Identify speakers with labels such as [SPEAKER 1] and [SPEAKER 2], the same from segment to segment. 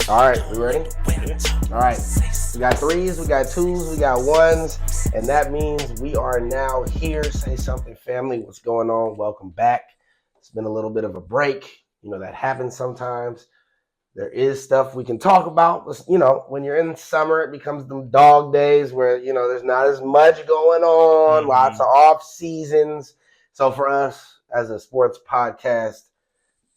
[SPEAKER 1] All right, we ready? All right. We got threes, we got twos, we got ones, and that means we are now here. Say Something family. What's going on? Welcome back. It's been a little bit of a break. You know, that happens sometimes. There is stuff we can talk about. But, you know, when you're in summer, it becomes them dog days where, you know, there's not as much going on, lots of off seasons. So for us as a sports podcast,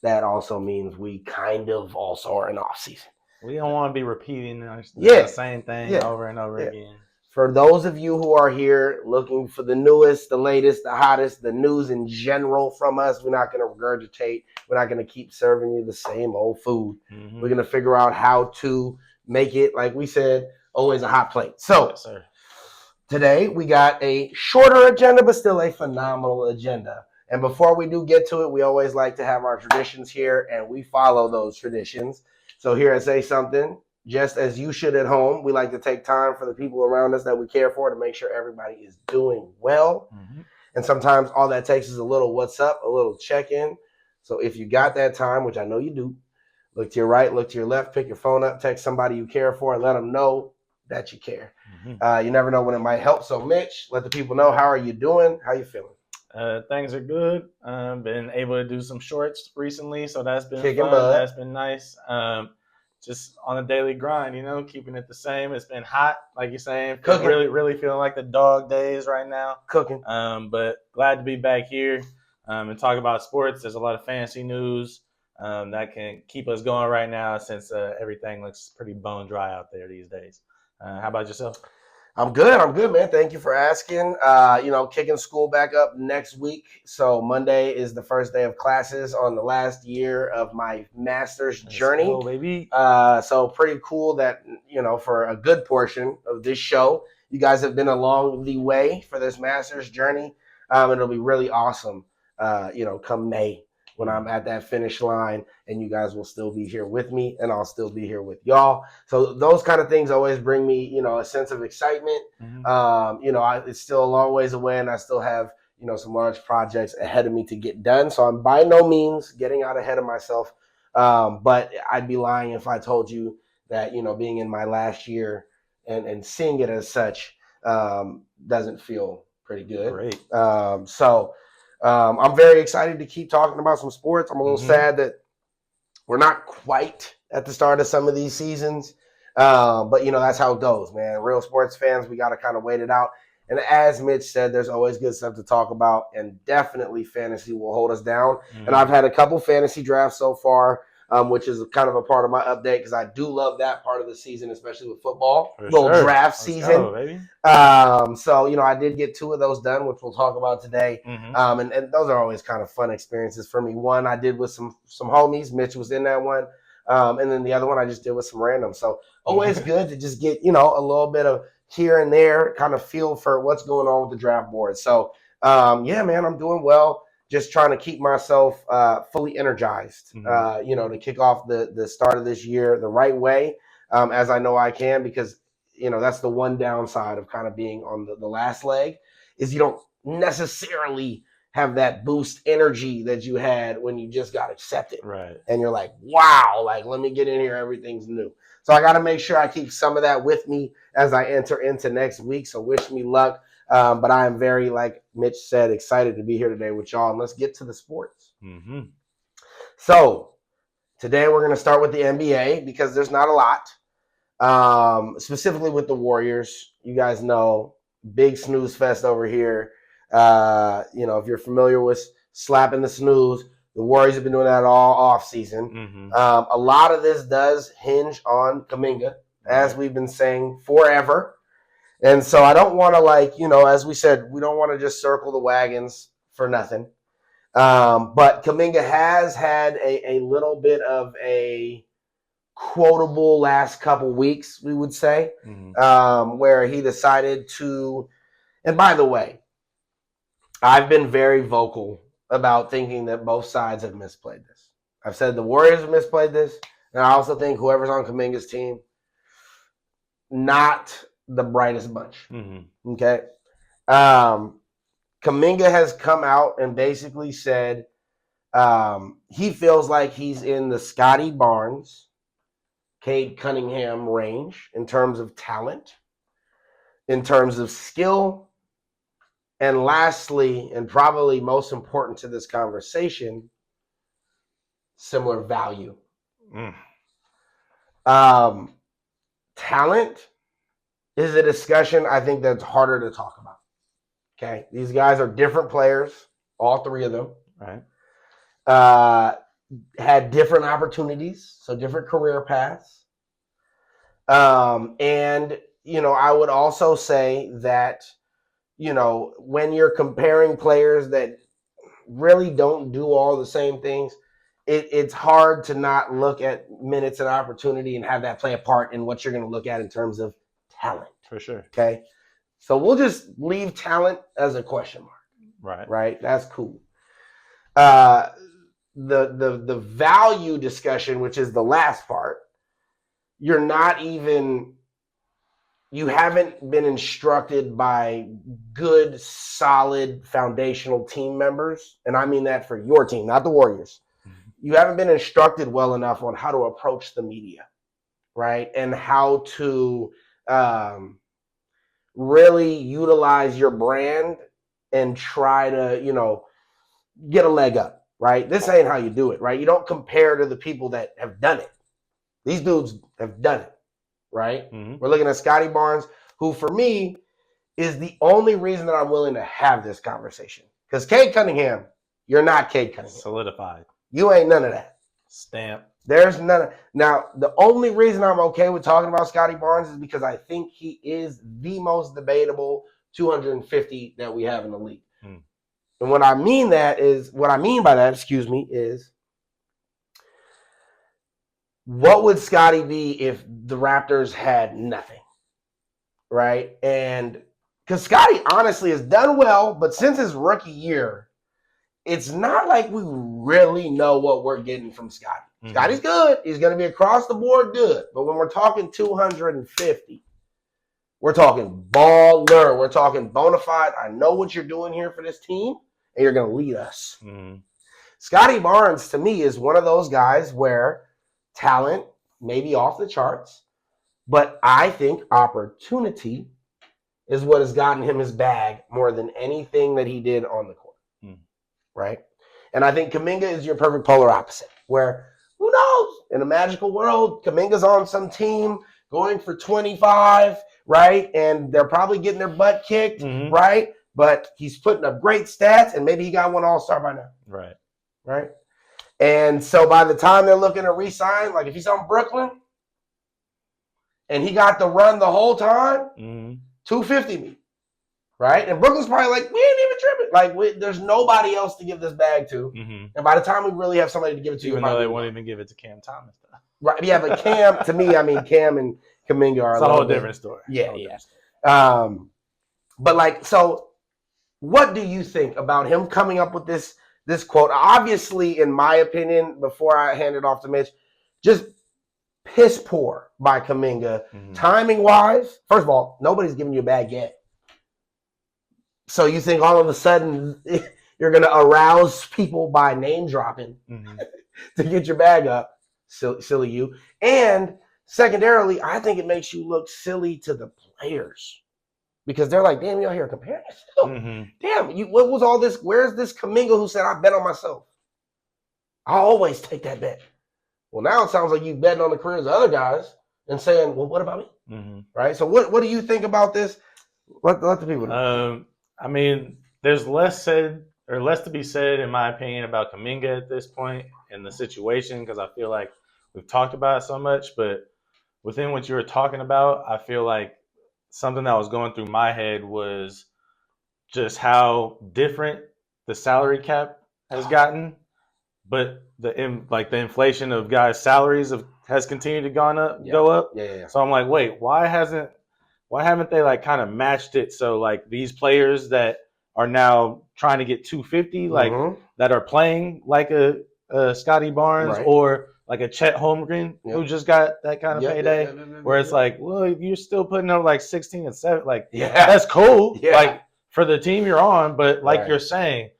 [SPEAKER 1] that also means we kind of also are in off season.
[SPEAKER 2] We don't want to be repeating the same thing over and over again.
[SPEAKER 1] For those of you who are here looking for the newest, the latest, the hottest, the news in general from us, we're not going to regurgitate. We're not going to keep serving you the same old food. Mm-hmm. We're going to figure out how to make it, like we said, always a hot plate. So
[SPEAKER 2] yes, sir.
[SPEAKER 1] Today we got a shorter agenda, but still a phenomenal agenda. And before we do get to it, we always like to have our traditions here, and we follow those traditions. So here at Say Something, just as you should at home, we like to take time for the people around us that we care for to make sure everybody is doing well. Mm-hmm. And sometimes all that takes is a little what's up, a little check-in. So if you got that time, which I know you do, look to your right, look to your left, pick your phone up, text somebody you care for, and let them know that you care. Mm-hmm. You never know when it might help. So Mitch, let the people know, how are you doing? How you feeling?
[SPEAKER 2] Things are good. Been able to do some shorts recently, so that's been
[SPEAKER 1] Kicking
[SPEAKER 2] fun.
[SPEAKER 1] Bud.
[SPEAKER 2] That's been nice. Just on a daily grind, you know, keeping it the same. It's been hot, like you're saying.
[SPEAKER 1] Cooking.
[SPEAKER 2] Really feeling like the dog days right now.
[SPEAKER 1] Cooking.
[SPEAKER 2] But glad to be back here and talk about sports. There's a lot of fancy news that can keep us going right now since everything looks pretty bone dry out there these days. How about yourself?
[SPEAKER 1] I'm good, man. Thank you for asking. Kicking school back up next week. So Monday is the first day of classes on the last year of my master's journey.
[SPEAKER 2] Let's go, baby.
[SPEAKER 1] So pretty cool that, you know, for a good portion of this show, you guys have been along the way for this master's journey. It'll be really awesome, come May, when I'm at that finish line, and you guys will still be here with me, and I'll still be here with y'all. So those kind of things always bring me, you know, a sense of excitement. Mm-hmm. It's still a long ways away, and I still have, you know, some large projects ahead of me to get done. So I'm by no means getting out ahead of myself. But I'd be lying if I told you that, you know, being in my last year and seeing it as such doesn't feel pretty good.
[SPEAKER 2] Great.
[SPEAKER 1] I'm very excited to keep talking about some sports. I'm a little sad that we're not quite at the start of some of these seasons. But, you know, that's how it goes, man. Real sports fans, we got to kind of wait it out. And as Mitch said, there's always good stuff to talk about, and definitely fantasy will hold us down. Mm-hmm. And I've had a couple fantasy drafts so far, which is kind of a part of my update because I do love that part of the season, especially with football. Little draft season.
[SPEAKER 2] Go, baby.
[SPEAKER 1] So, you know, I did get 2 of those done, which we'll talk about today. Mm-hmm. And those are always kind of fun experiences for me. One I did with some homies. Mitch was in that one. And then the other one I just did with some random. So always good to just get, you know, a little bit of here and there kind of feel for what's going on with the draft board. So, man, I'm doing well. Just trying to keep myself fully energized, to kick off the start of this year the right way, as I know I can, because, you know, that's the one downside of kind of being on the last leg is you don't necessarily have that boost energy that you had when you just got accepted.
[SPEAKER 2] Right.
[SPEAKER 1] And you're like, wow, like, let me get in here. Everything's new. So I got to make sure I keep some of that with me as I enter into next week. So wish me luck. But I am very, like Mitch said, excited to be here today with y'all. And let's get to the sports. Mm-hmm. So today we're going to start with the NBA because there's not a lot, specifically with the Warriors. You guys know, big snooze fest over here. If you're familiar with slapping the snooze, the Warriors have been doing that all off season. Mm-hmm. A lot of this does hinge on Kuminga, as we've been saying forever. And so I don't want to, as we said, we don't want to just circle the wagons for nothing. But Kuminga has had a little bit of a quotable last couple weeks, we would say, where he decided to, and by the way, I've been very vocal about thinking that both sides have misplayed this. I've said the Warriors have misplayed this, and I also think whoever's on Kuminga's team, not the brightest bunch. Mm-hmm. Okay. Kuminga has come out and basically said he feels like he's in the Scotty Barnes, Cade Cunningham range in terms of talent, in terms of skill, and lastly, and probably most important to this conversation, similar value. Talent is a discussion I think that's harder to talk about. Okay, these guys are different players, all three of them.
[SPEAKER 2] Right.
[SPEAKER 1] Had different opportunities, so different career paths. And, I would also say that, when you're comparing players that really don't do all the same things, it's hard to not look at minutes and opportunity and have that play a part in what you're going to look at in terms of talent.
[SPEAKER 2] For sure.
[SPEAKER 1] Okay. So we'll just leave talent as a question mark. Right. That's cool. The value discussion, which is the last part, you haven't been instructed by good, solid, foundational team members. And I mean that for your team, not the Warriors. You haven't been instructed well enough on how to approach the media, right? And how to really utilize your brand and try to, get a leg up, right? This ain't how you do it, right? You don't compare to the people that have done it. These dudes have done it, right?
[SPEAKER 2] Mm-hmm.
[SPEAKER 1] We're looking at Scotty Barnes, who for me is the only reason that I'm willing to have this conversation. Because Cade Cunningham, you're not Cade Cunningham.
[SPEAKER 2] Solidified.
[SPEAKER 1] You ain't none of that.
[SPEAKER 2] Stamp.
[SPEAKER 1] There's none of. Now, the only reason I'm okay with talking about Scotty Barnes is because I think he is the most debatable 250 that we have in the league. And what I mean by that, is what would Scotty be if the Raptors had nothing, right? And because Scotty honestly has done well, but since his rookie year, it's not like we really know what we're getting from Scotty. Mm-hmm. Scotty's good. He's going to be across the board good. But when we're talking 250, we're talking baller. We're talking bona fide. I know what you're doing here for this team, and you're going to lead us. Mm-hmm. Scotty Barnes, to me, is one of those guys where talent may be off the charts, but I think opportunity is what has gotten him his bag more than anything that he did on the court. Right? And I think Kuminga is your perfect polar opposite, where who knows? In a magical world, Kuminga's on some team going for 25, right? And they're probably getting their butt kicked, right? But he's putting up great stats, and maybe he got one all-star by now. Right? And so by the time they're looking to re-sign, like if he's on Brooklyn and he got the run the whole time, 250 me. Right? And Brooklyn's probably like, we ain't even tripping. Like, there's nobody else to give this bag to. And by the time we really have somebody to give it to,
[SPEAKER 2] even though they won't even give it to Cam Thomas, though.
[SPEAKER 1] Right? Yeah, but Cam, to me, I mean, Cam and Kuminga are
[SPEAKER 2] a whole different story.
[SPEAKER 1] Yeah. But like, so what do you think about him coming up with this quote? Obviously, in my opinion, before I hand it off to Mitch, just piss poor by Kuminga. Timing wise, first of all, nobody's giving you a bag yet. So you think all of a sudden you're going to arouse people by name dropping to get your bag up. Silly you. And secondarily, I think it makes you look silly to the players because they're like, damn, you're here comparing yourself. Damn, what was all this? Where's this Kuminga who said, I bet on myself? I always take that bet. Well, now it sounds like you betting on the careers of other guys and saying, well, what about me? Right? So what do you think about this? Let the people know.
[SPEAKER 2] I mean, there's less to be said, in my opinion, about Kuminga at this point in the situation because I feel like we've talked about it so much. But within what you were talking about, I feel like something that was going through my head was just how different the salary cap has gotten, but the inflation of guys' salaries has continued to go up.
[SPEAKER 1] Yeah.
[SPEAKER 2] So I'm like, wait, why haven't they like kind of matched it? So like these players that are now trying to get 250, like that are playing like a Scotty Barnes or like a Chet Holmgren who just got that kind of payday, where it's like, well, you're still putting up like 16 and 7, like that's cool, like for the team you're on, but like you're saying,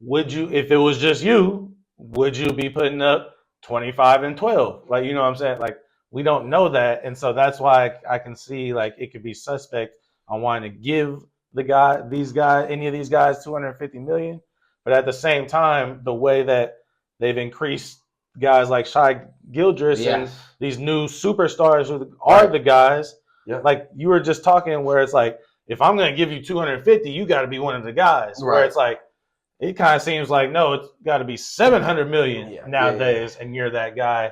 [SPEAKER 2] would you, if it was just you, would you be putting up 25 and 12? Like, you know what I'm saying? Like, we don't know that, and so that's why I can see like it could be suspect on wanting to give any of these guys 250 million, but at the same time, the way that they've increased guys like Shai Gildress and these new superstars who are the guys, like you were just talking, where it's like, if I'm going to give you 250, you got to be one of the guys. Where it's like, it kind of seems like, no, it's got to be 700 million nowadays, and you're that guy.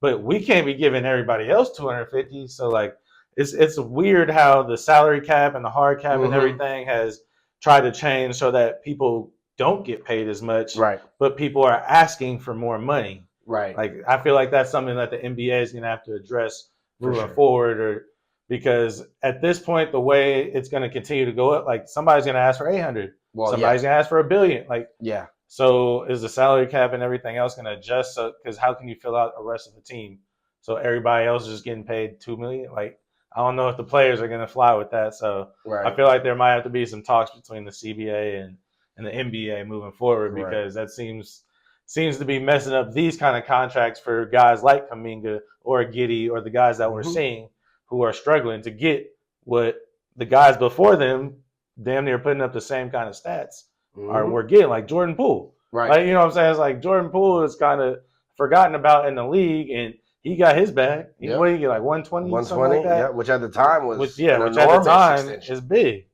[SPEAKER 2] But we can't be giving everybody else 250. So like, it's weird how the salary cap and the hard cap and everything has tried to change so that people don't get paid as much, but people are asking for more money. Like, I feel like that's something that the NBA is going to have to address moving forward, because at this point, the way it's going to continue to go up, like somebody's going to ask for 800, somebody's going to ask for $1 billion. Like, so is the salary cap and everything else going to adjust? So, because how can you fill out the rest of the team? So everybody else is just getting paid $2 million. Like, I don't know if the players are going to fly with that. So I feel like there might have to be some talks between the CBA and the NBA moving forward, because that seems to be messing up these kind of contracts for guys like Kuminga or Giddey, or the guys that we're seeing who are struggling to get what the guys before them damn near putting up the same kind of stats we're getting, like Jordan Poole. Like, you know what I'm saying? It's like Jordan Poole is kind of forgotten about in the league, and he got his bag. What did he get, like 120?
[SPEAKER 1] 120,
[SPEAKER 2] like that?
[SPEAKER 1] which at the time was
[SPEAKER 2] which at the time is big.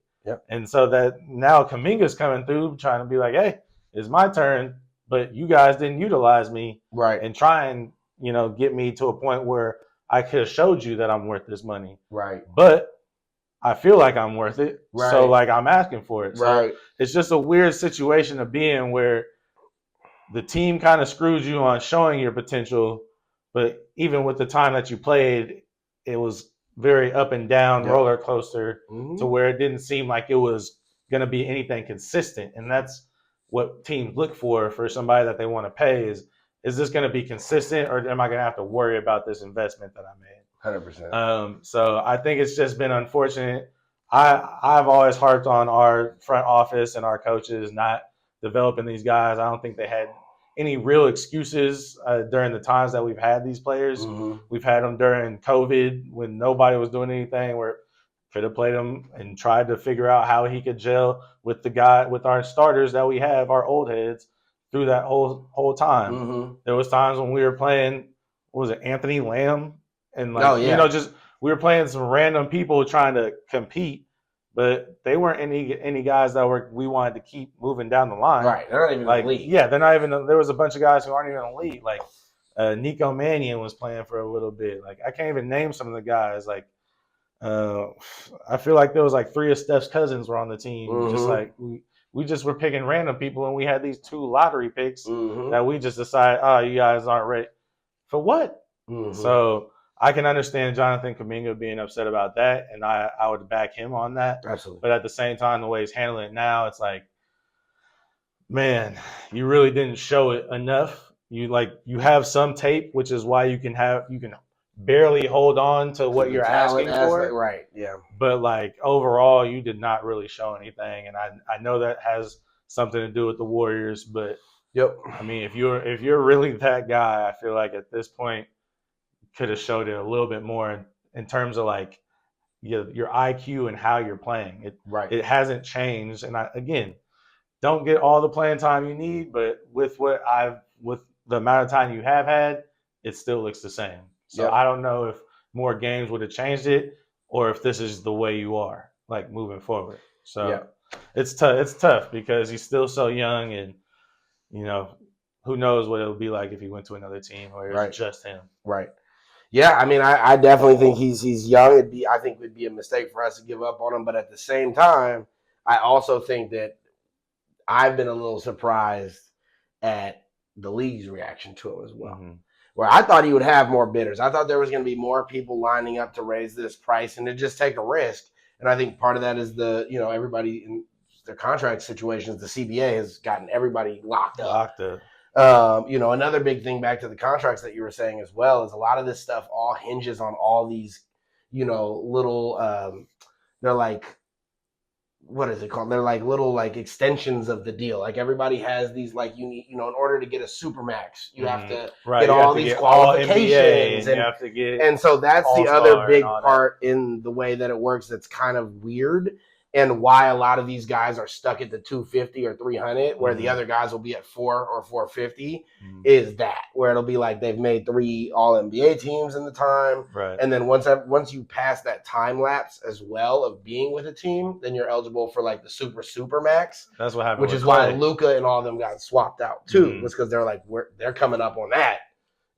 [SPEAKER 2] And so that now Kuminga's coming through trying to be like, hey, it's my turn, but you guys didn't utilize me and try and, get me to a point where I could have showed you that I'm worth this money. But I feel like I'm worth it. So like, I'm asking for it. So it's just a weird situation to be in, where the team kind of screws you on showing your potential, but even with the time that you played, it was very up and down roller coaster to where it didn't seem like it was going to be anything consistent. And that's what teams look for somebody that they want to pay is this going to be consistent, or am I going to have to worry about this investment that I made?
[SPEAKER 1] 100%.
[SPEAKER 2] So I think it's just been unfortunate. I've always harped on our front office and our coaches not developing these guys. I don't think they had any real excuses during the times that we've had these players. We've had them during COVID when nobody was doing anything, where could have played him and tried to figure out how he could gel with with our starters that we have, our old heads, through that whole time. There was times when we were playing, what was it, Anthony Lamb? And just we were playing some random people trying to compete, but they weren't any guys that we wanted to keep moving down the line.
[SPEAKER 1] They're not even in the league.
[SPEAKER 2] Yeah, they're not even. There was a bunch of guys who aren't even in the league. Like Nico Mannion was playing for a little bit. Like, I can't even name some of the guys. Like I feel like there was like 3 of Steph's cousins were on the team. Just like we just were picking random people, and we had these 2 lottery picks that we just decided, oh, you guys aren't ready for what? So I can understand Jonathan Kuminga being upset about that, and I would back him on that.
[SPEAKER 1] Absolutely.
[SPEAKER 2] But at the same time, the way he's handling it now, it's like, man, you really didn't show it enough. You have some tape, which is why you can barely hold on to what you're asking for. But like, overall, you did not really show anything, and I know that has something to do with the Warriors. But I mean, if you're really that guy, I feel like at this point could have showed it a little bit more in terms of like your IQ and how you're playing. It hasn't changed, and again, don't get all the playing time you need, but with the amount of time you have had, it still looks the same. So I don't know if more games would have changed it, or if this is the way you are, like, moving forward. So it's tough because he's still so young, and who knows what it would be like if he went to another team or it was just him.
[SPEAKER 1] Yeah, I mean, I definitely think he's young. I think it would be a mistake for us to give up on him. But at the same time, I also think that I've been a little surprised at the league's reaction to him as well. Where I thought he would have more bidders. I thought there was going to be more people lining up to raise this price and to just take a risk. And I think part of that is everybody in their contract situations, the CBA has gotten everybody locked up. Another big thing back to the contracts that you were saying as well is a lot of this stuff all hinges on all these, little, they're like what is it called? They're like little like extensions of the deal. Like everybody has these like you need, in order to get a supermax, you have to get all these qualifications,
[SPEAKER 2] and you have to get
[SPEAKER 1] and so that's the
[SPEAKER 2] All-Star
[SPEAKER 1] other big
[SPEAKER 2] and all
[SPEAKER 1] part in the way that it works. That's kind of weird, and why a lot of these guys are stuck at the 250 or 300, where the other guys will be at 4 or 450. Is that where it'll be like they've made 3 All NBA teams in the time,
[SPEAKER 2] right?
[SPEAKER 1] And then once you pass that time lapse as well of being with a team, then you're eligible for like the super max.
[SPEAKER 2] That's what happened.
[SPEAKER 1] Which is why Luka and all of them got swapped out too. Was because they're like they're coming up on that,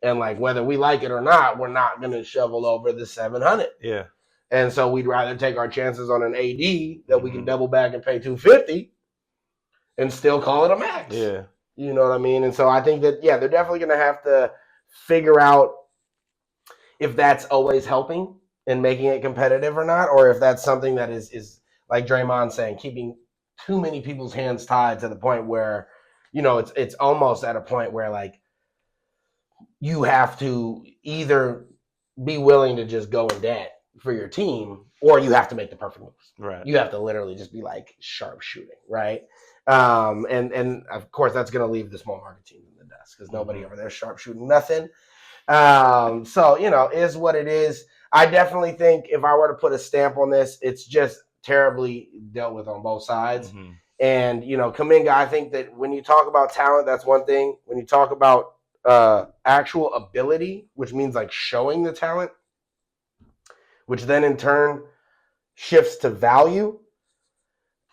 [SPEAKER 1] and like whether we like it or not, we're not going to shovel over the 700.
[SPEAKER 2] Yeah.
[SPEAKER 1] And so we'd rather take our chances on an AD that we can double back and pay 250 and still call it a max.
[SPEAKER 2] Yeah.
[SPEAKER 1] You know what I mean? And so I think that, they're definitely going to have to figure out if that's always helping and making it competitive or not, or if that's something that is like Draymond saying, keeping too many people's hands tied to the point where, it's almost at a point where like you have to either be willing to just go in debt for your team, or you have to make the perfect moves.
[SPEAKER 2] Right.
[SPEAKER 1] You have to literally just be like sharp shooting, right? And of course that's going to leave the small market team in the dust because nobody over there sharp shooting nothing. So is what it is. I definitely think if I were to put a stamp on this, it's just terribly dealt with on both sides. And Kuminga, I think that when you talk about talent, that's one thing. When you talk about actual ability, which means like showing the talent, which then in turn shifts to value,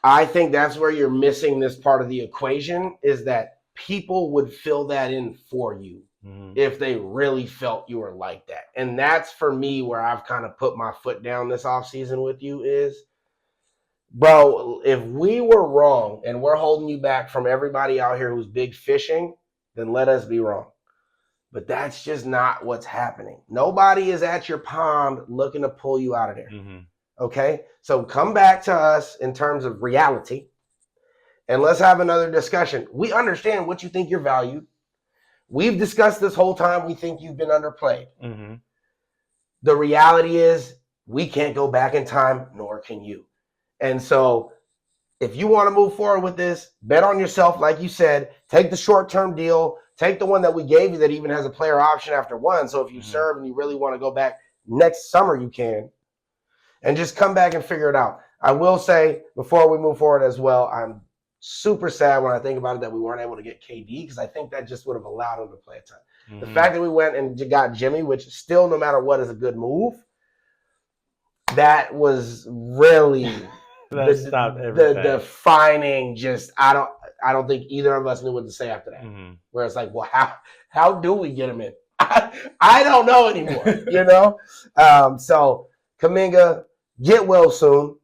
[SPEAKER 1] I think that's where you're missing this part of the equation, is that people would fill that in for you if they really felt you were like that. And that's for me where I've kind of put my foot down this offseason with you is, bro, if we were wrong and we're holding you back from everybody out here who's big fishing, then let us be wrong. But that's just not what's happening. Nobody is at your pond looking to pull you out of there. Okay? So come back to us in terms of reality, and let's have another discussion. We understand what you think you're valued. We've discussed this whole time we think you've been underplayed. The reality is we can't go back in time, nor can you. And so if you want to move forward with this, bet on yourself, like you said. Take the short-term deal. Take the one that we gave you that even has a player option after one. So if you serve and you really want to go back next summer, you can. And just come back and figure it out. I will say, before we move forward as well, I'm super sad when I think about it that we weren't able to get KD, because I think that just would have allowed him to play a ton. The fact that we went and got Jimmy, which still, no matter what, is a good move, that was really the defining. Just I don't think either of us knew what to say after that. Where it's like, well, how do we get him in? I don't know anymore. So Kuminga, get well soon,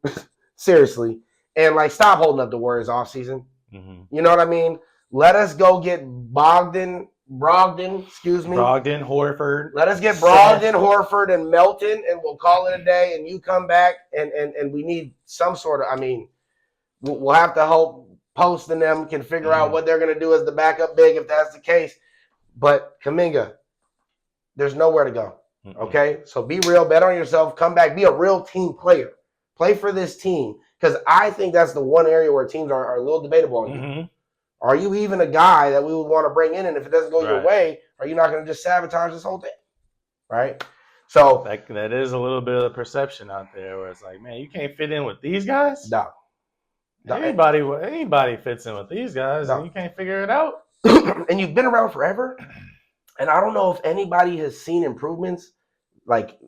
[SPEAKER 1] seriously, and like stop holding up the Warriors off season. You know what I mean? Let us go get Brogdon, Horford. Let us get Brogdon, Horford, and Melton, and we'll call it a day. And you come back, and we need some sort of. I mean, we'll have to hope Post and them can figure out what they're going to do as the backup big if that's the case. But Kuminga, there's nowhere to go. Okay, so be real, bet on yourself, come back, be a real team player, play for this team, because I think that's the one area where teams are a little debatable on you. Are you even a guy that we would want to bring in? And if it doesn't go your way, are you not going to just sabotage this whole thing? Right? So
[SPEAKER 2] that is a little bit of the perception out there where it's like, man, you can't fit in with these guys.
[SPEAKER 1] No.
[SPEAKER 2] Anybody fits in with these guys, and you can't figure it out.
[SPEAKER 1] And you've been around forever. And I don't know if anybody has seen improvements like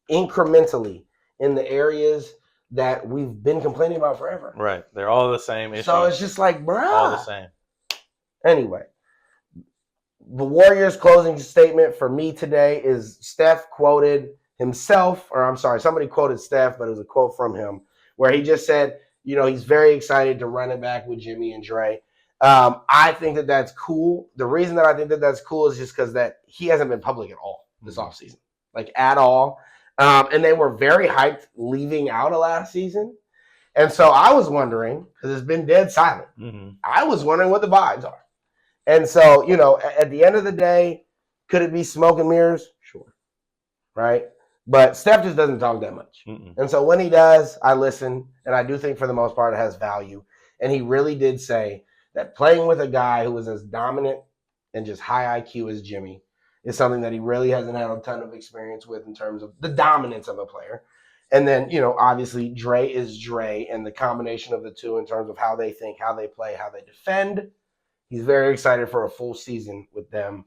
[SPEAKER 1] incrementally in the areas that we've been complaining about forever.
[SPEAKER 2] Right. They're all the same issues.
[SPEAKER 1] So it's just like, bro.
[SPEAKER 2] All the same.
[SPEAKER 1] Anyway, the Warriors' closing statement for me today is Steph quoted himself, or I'm sorry, somebody quoted Steph, but it was a quote from him, where he just said, he's very excited to run it back with Jimmy and Dre. I think that that's cool. The reason that I think that that's cool is just because that he hasn't been public at all this offseason, like at all. And they were very hyped leaving out of last season. And so I was wondering, because it's been dead silent, I was wondering what the vibes are. And so, at the end of the day, could it be smoke and mirrors? Sure. Right? But Steph just doesn't talk that much.
[SPEAKER 2] Mm-mm.
[SPEAKER 1] And so when he does, I listen, and I do think for the most part it has value. And he really did say that playing with a guy who is as dominant and just high IQ as Jimmy is something that he really hasn't had a ton of experience with in terms of the dominance of a player. And then, obviously Dre is Dre, and the combination of the two in terms of how they think, how they play, how they defend. He's very excited for a full season with them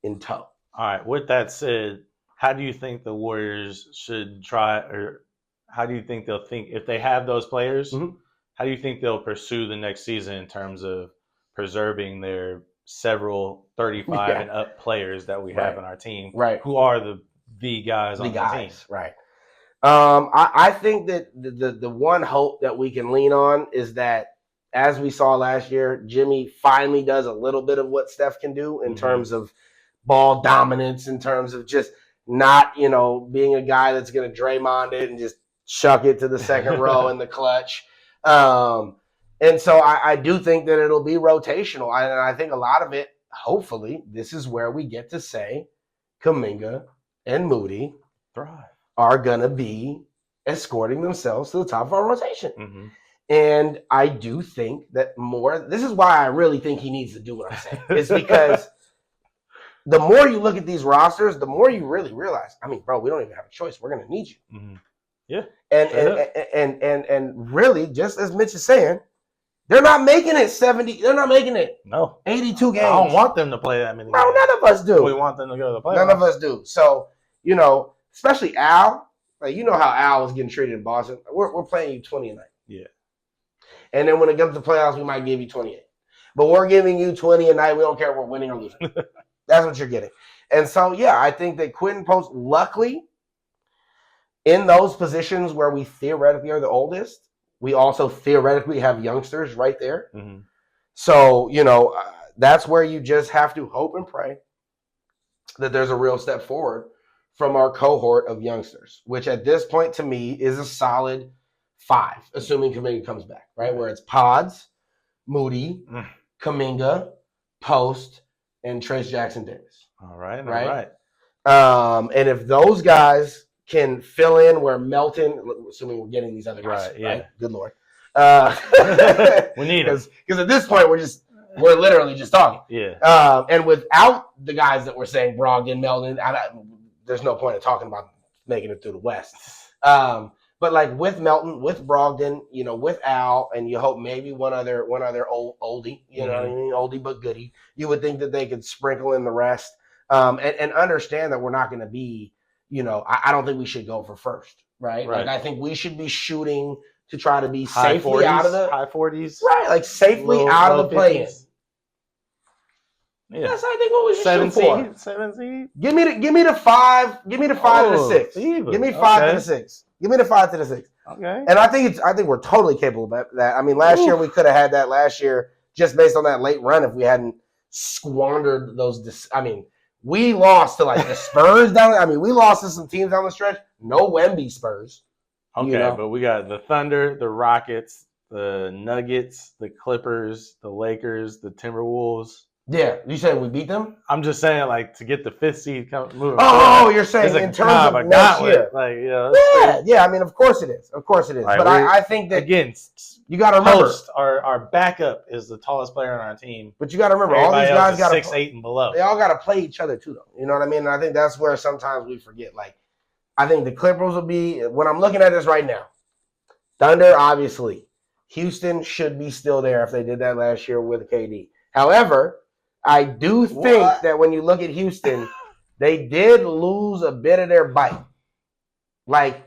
[SPEAKER 1] in tow.
[SPEAKER 2] All right. With that said, how do you think the Warriors should try, or how do you think they'll think if they have those players?
[SPEAKER 1] Mm-hmm.
[SPEAKER 2] How do you think they'll pursue the next season in terms of preserving their several 35 and up players that we have in our team, who are the guys on the team?
[SPEAKER 1] Right. I think that the one hope that we can lean on is that, as we saw last year, Jimmy finally does a little bit of what Steph can do in terms of ball dominance, in terms of just not, being a guy that's going to Draymond it and just chuck it to the second row in the clutch. And so I do think that it'll be rotational. And I think a lot of it, hopefully, this is where we get to say Kuminga and Moody are going to be escorting themselves to the top of our rotation.
[SPEAKER 2] Mm-hmm.
[SPEAKER 1] And I do think that this is why I really think he needs to do what I'm saying. It's because the more you look at these rosters, the more you really realize, bro, we don't even have a choice. We're going to need you.
[SPEAKER 2] Mm-hmm. Yeah.
[SPEAKER 1] And really, just as Mitch is saying, they're not making it 70. They're not making it 82 games.
[SPEAKER 2] I don't want them to play that many games.
[SPEAKER 1] No, none of us do.
[SPEAKER 2] We want them to go to the playoffs.
[SPEAKER 1] None of us do. So, especially Al, like, how Al was getting treated in Boston. We're playing you 20 a night.
[SPEAKER 2] Yeah.
[SPEAKER 1] And then when it comes to playoffs, we might give you 28. But we're giving you 20 a night. We don't care if we're winning or losing. That's what you're getting. And so, yeah, I think that Quentin Post, luckily, in those positions where we theoretically are the oldest, we also theoretically have youngsters right there.
[SPEAKER 2] Mm-hmm.
[SPEAKER 1] So, that's where you just have to hope and pray that there's a real step forward from our cohort of youngsters, which at this point to me is a solid 5, assuming Kuminga comes back, right? Where it's Pods, Moody, Kuminga, Post, and Trace Jackson Davis.
[SPEAKER 2] All right.
[SPEAKER 1] And if those guys can fill in where Melton, assuming we're getting these other guys, right? Good Lord.
[SPEAKER 2] We need them.
[SPEAKER 1] Because at this point, we're literally just talking.
[SPEAKER 2] Yeah.
[SPEAKER 1] And without the guys that we're saying, Brogdon, Melton, there's no point in talking about making it through the West. But like with Melton, with Brogdon, with Al, and you hope maybe one other oldie, what I mean, oldie but goodie. You would think that they could sprinkle in the rest, and understand that we're not going to be, I don't think we should go for first, right? Like I think we should be shooting to try to be safely out of the
[SPEAKER 2] high 40s,
[SPEAKER 1] right? Like safely out of the play-in. Yeah. That's I think what we should shoot for.
[SPEAKER 2] 17.
[SPEAKER 1] Give me the 5. Give me the 5 to the 6. Give me 5 to the 6. Give me the 5 to the 6.
[SPEAKER 2] Okay.
[SPEAKER 1] And I think we're totally capable of that. I mean, last year we could have had that last year just based on that late run if we hadn't squandered those. We lost to like the Spurs down. We lost to some teams down the stretch. No Wemby Spurs.
[SPEAKER 2] Okay, but we got the Thunder, the Rockets, the Nuggets, the Clippers, the Lakers, the Timberwolves.
[SPEAKER 1] Yeah, you saying we beat them?
[SPEAKER 2] I'm just saying, like, to get the 5th seed moving.
[SPEAKER 1] Oh, you're saying in terms of next year.
[SPEAKER 2] Like,
[SPEAKER 1] yeah. Of course it is. Of course it is.
[SPEAKER 2] Like,
[SPEAKER 1] but I think that
[SPEAKER 2] again,
[SPEAKER 1] you got to remember,
[SPEAKER 2] our backup is the tallest player on our team.
[SPEAKER 1] But you got to remember, all these guys got
[SPEAKER 2] 6'8" and below.
[SPEAKER 1] They all got to play each other too, though. You know what I mean? And I think that's where sometimes we forget. Like, I think the Clippers will be when I'm looking at this right now. Thunder, obviously, Houston should be still there if they did that last year with KD. However, I do think that when you look at Houston, they did lose a bit of their bite. Like,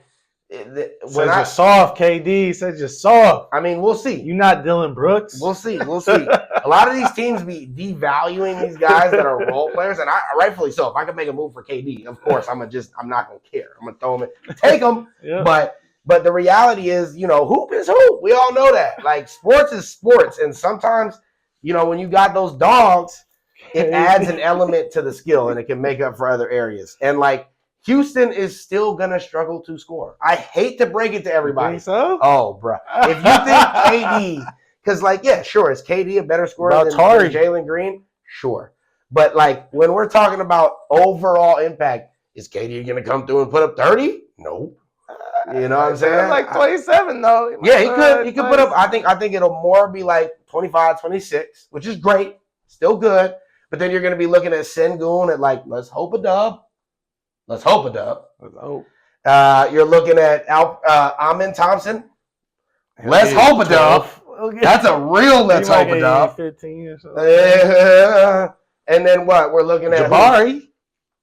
[SPEAKER 2] you're soft, KD. Said you're soft.
[SPEAKER 1] We'll see.
[SPEAKER 2] You're not Dylan Brooks.
[SPEAKER 1] We'll see. A lot of these teams be devaluing these guys that are role players, and I rightfully so. If I could make a move for KD, of course, I'm not gonna care. I'm gonna throw him in, take him.
[SPEAKER 2] Yeah.
[SPEAKER 1] But the reality is, hoop is hoop. We all know that. Like, sports is sports, and sometimes, when you got those dogs, it adds an element to the skill, and it can make up for other areas. And like, Houston is still gonna struggle to score. I hate to break it to everybody.
[SPEAKER 2] You think so?
[SPEAKER 1] Oh, bro. If you think KD, because sure, is KD a better scorer than Jalen Green? Sure. But like, when we're talking about overall impact, Is KD going to come through and put up 30? Nope. You know what I'm saying?
[SPEAKER 3] Like 27 though.
[SPEAKER 1] Yeah, he could put up. I think it'll more be like 25, 26, which is great, still good. But then you're going to be looking at Sengun at like, let's hope a dub. Let's hope a dub.
[SPEAKER 3] Let's hope.
[SPEAKER 1] You're looking at Amin Thompson. Let's hope a dub. That's a real let's hope a dub.
[SPEAKER 3] 15 or something.
[SPEAKER 1] And then what? We're looking at
[SPEAKER 3] Jabari.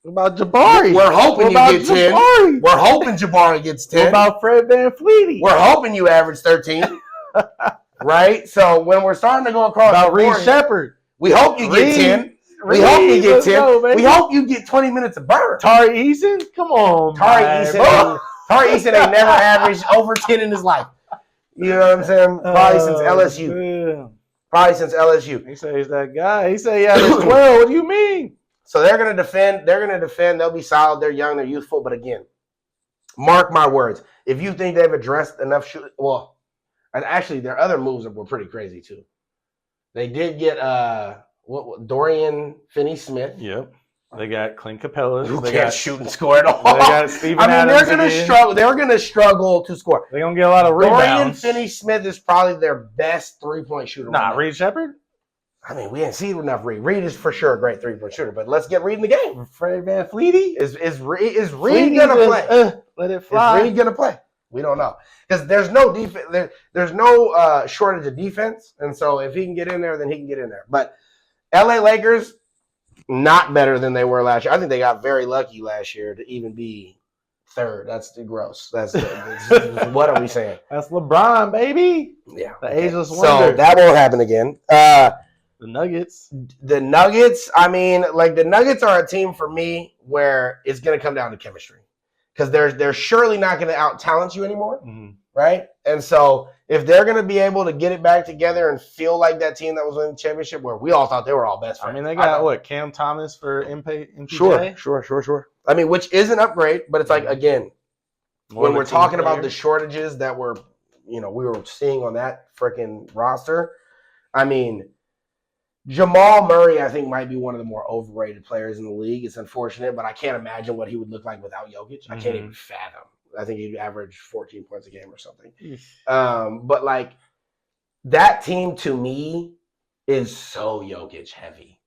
[SPEAKER 3] What about Jabari?
[SPEAKER 1] We're hoping you get 10. We're hoping Jabari gets 10.
[SPEAKER 3] What about Fred VanVleet?
[SPEAKER 1] We're hoping you average 13. Right? So when we're starting to go across
[SPEAKER 3] about
[SPEAKER 1] the
[SPEAKER 3] Reed
[SPEAKER 1] board,
[SPEAKER 3] Shepard.
[SPEAKER 1] we hope you get 10. We hope you get 10. We hope you get 20 minutes of burn.
[SPEAKER 3] Tari Eason? Come on,
[SPEAKER 1] Tari Eason ain't never averaged over 10 in his life. You know what I'm saying? Probably since LSU.
[SPEAKER 3] Man.
[SPEAKER 1] Probably since LSU.
[SPEAKER 3] He said he's that guy. He said he averaged 12. What do you mean?
[SPEAKER 1] So they're going to defend. They'll be solid. They're young. They're youthful. But again, mark my words. If you think they've addressed enough and actually their other moves were pretty crazy too. They did get Dorian Finney-Smith.
[SPEAKER 3] Yep. They got Clint Capella.
[SPEAKER 1] Who can't shoot and score at all.
[SPEAKER 3] They got Steven Adams.
[SPEAKER 1] They're going to struggle. They're going to struggle to score.
[SPEAKER 3] They're going to get a lot of
[SPEAKER 1] Dorian
[SPEAKER 3] rebounds.
[SPEAKER 1] Finney-Smith is probably their best three-point shooter.
[SPEAKER 3] Nah, Reed Shepard?
[SPEAKER 1] I mean, we didn't see enough Reed. Reed is for sure a great three-point shooter, but let's get Reed in the game.
[SPEAKER 3] Fred VanVleet?
[SPEAKER 1] Is Reed going to play?
[SPEAKER 3] Let it fly.
[SPEAKER 1] Is Reed going to play? We don't know. Because there's no defense. There's no shortage of defense, and so if he can get in there, then he can get in there. But LA Lakers, not better than they were last year. I think they got very lucky last year to even be third. That's gross. That's what are we saying?
[SPEAKER 3] That's LeBron, baby.
[SPEAKER 1] Yeah.
[SPEAKER 3] The ageless wonder.
[SPEAKER 1] So that won't happen again.
[SPEAKER 3] The Nuggets.
[SPEAKER 1] The Nuggets, the Nuggets are a team for me where it's going to come down to chemistry. Because they're surely not going to out-talent you anymore, right? And so if they're going to be able to get it back together and feel like that team that was winning the championship where we all thought they were all best friends.
[SPEAKER 3] I mean, they got, Cam Thomas for MPJ?
[SPEAKER 1] Sure. I mean, which is an upgrade, but it's like, again, when we're talking about the shortages that we were seeing on that freaking roster, I mean, Jamal Murray, I think, might be one of the more overrated players in the league. It's unfortunate, but I can't imagine what he would look like without Jokic. I can't even fathom. I think he'd average 14 points a game or something. But, like, that team, to me, is so Jokic heavy.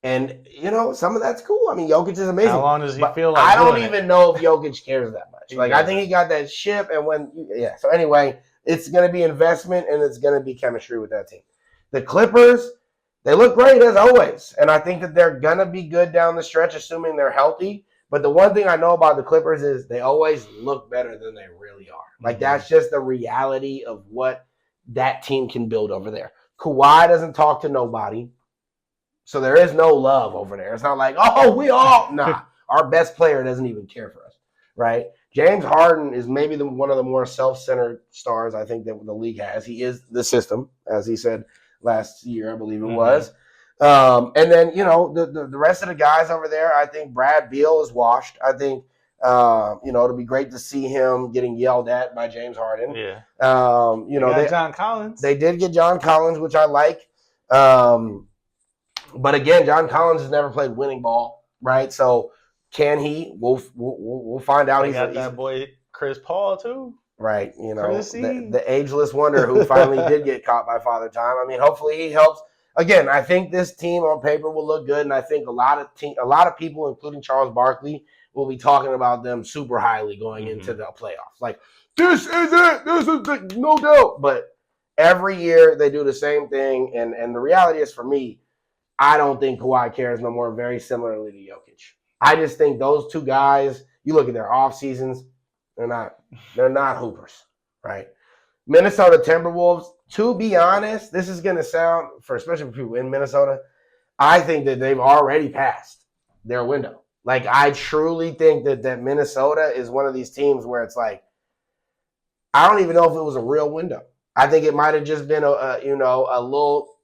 [SPEAKER 1] And, some of that's cool. I mean, Jokic is amazing.
[SPEAKER 3] How long does he feel like
[SPEAKER 1] I don't even know if Jokic cares that much. I think he got that ship. So, anyway, it's going to be investment, and it's going to be chemistry with that team. The Clippers, they look great as always, and I think that they're going to be good down the stretch, assuming they're healthy. But the one thing I know about the Clippers is they always look better than they really are. Like, that's just the reality of what that team can build over there. Kawhi doesn't talk to nobody, so there is no love over there. It's not like, our best player doesn't even care for us, right? James Harden is maybe one of the more self-centered stars I think that the league has. He is the system, as he said last year, I believe it was. And then, the rest of the guys over there, I think Brad Beal is washed. I think, it'll be great to see him getting yelled at by James Harden.
[SPEAKER 3] Yeah.
[SPEAKER 1] They
[SPEAKER 3] John Collins.
[SPEAKER 1] They did get John Collins, which I like. But again, John Collins has never played winning ball, right? So can he? We'll find out.
[SPEAKER 3] He's got that boy Chris Paul too.
[SPEAKER 1] Right, the ageless wonder who finally did get caught by Father Time. I mean, hopefully he helps. Again, I think this team on paper will look good, and I think a lot of people, including Charles Barkley, will be talking about them super highly going into the playoffs. Like, this is it. This is the no doubt. But every year they do the same thing, and the reality is, for me, I don't think Kawhi cares no more. Very similarly to Jokic, I just think those two guys. You look at their off seasons. They're not hoopers, right? Minnesota Timberwolves, to be honest, this is going to sound, especially for people in Minnesota, I think that they've already passed their window. Like, I truly think that Minnesota is one of these teams where it's like, I don't even know if it was a real window. I think it might have just been a little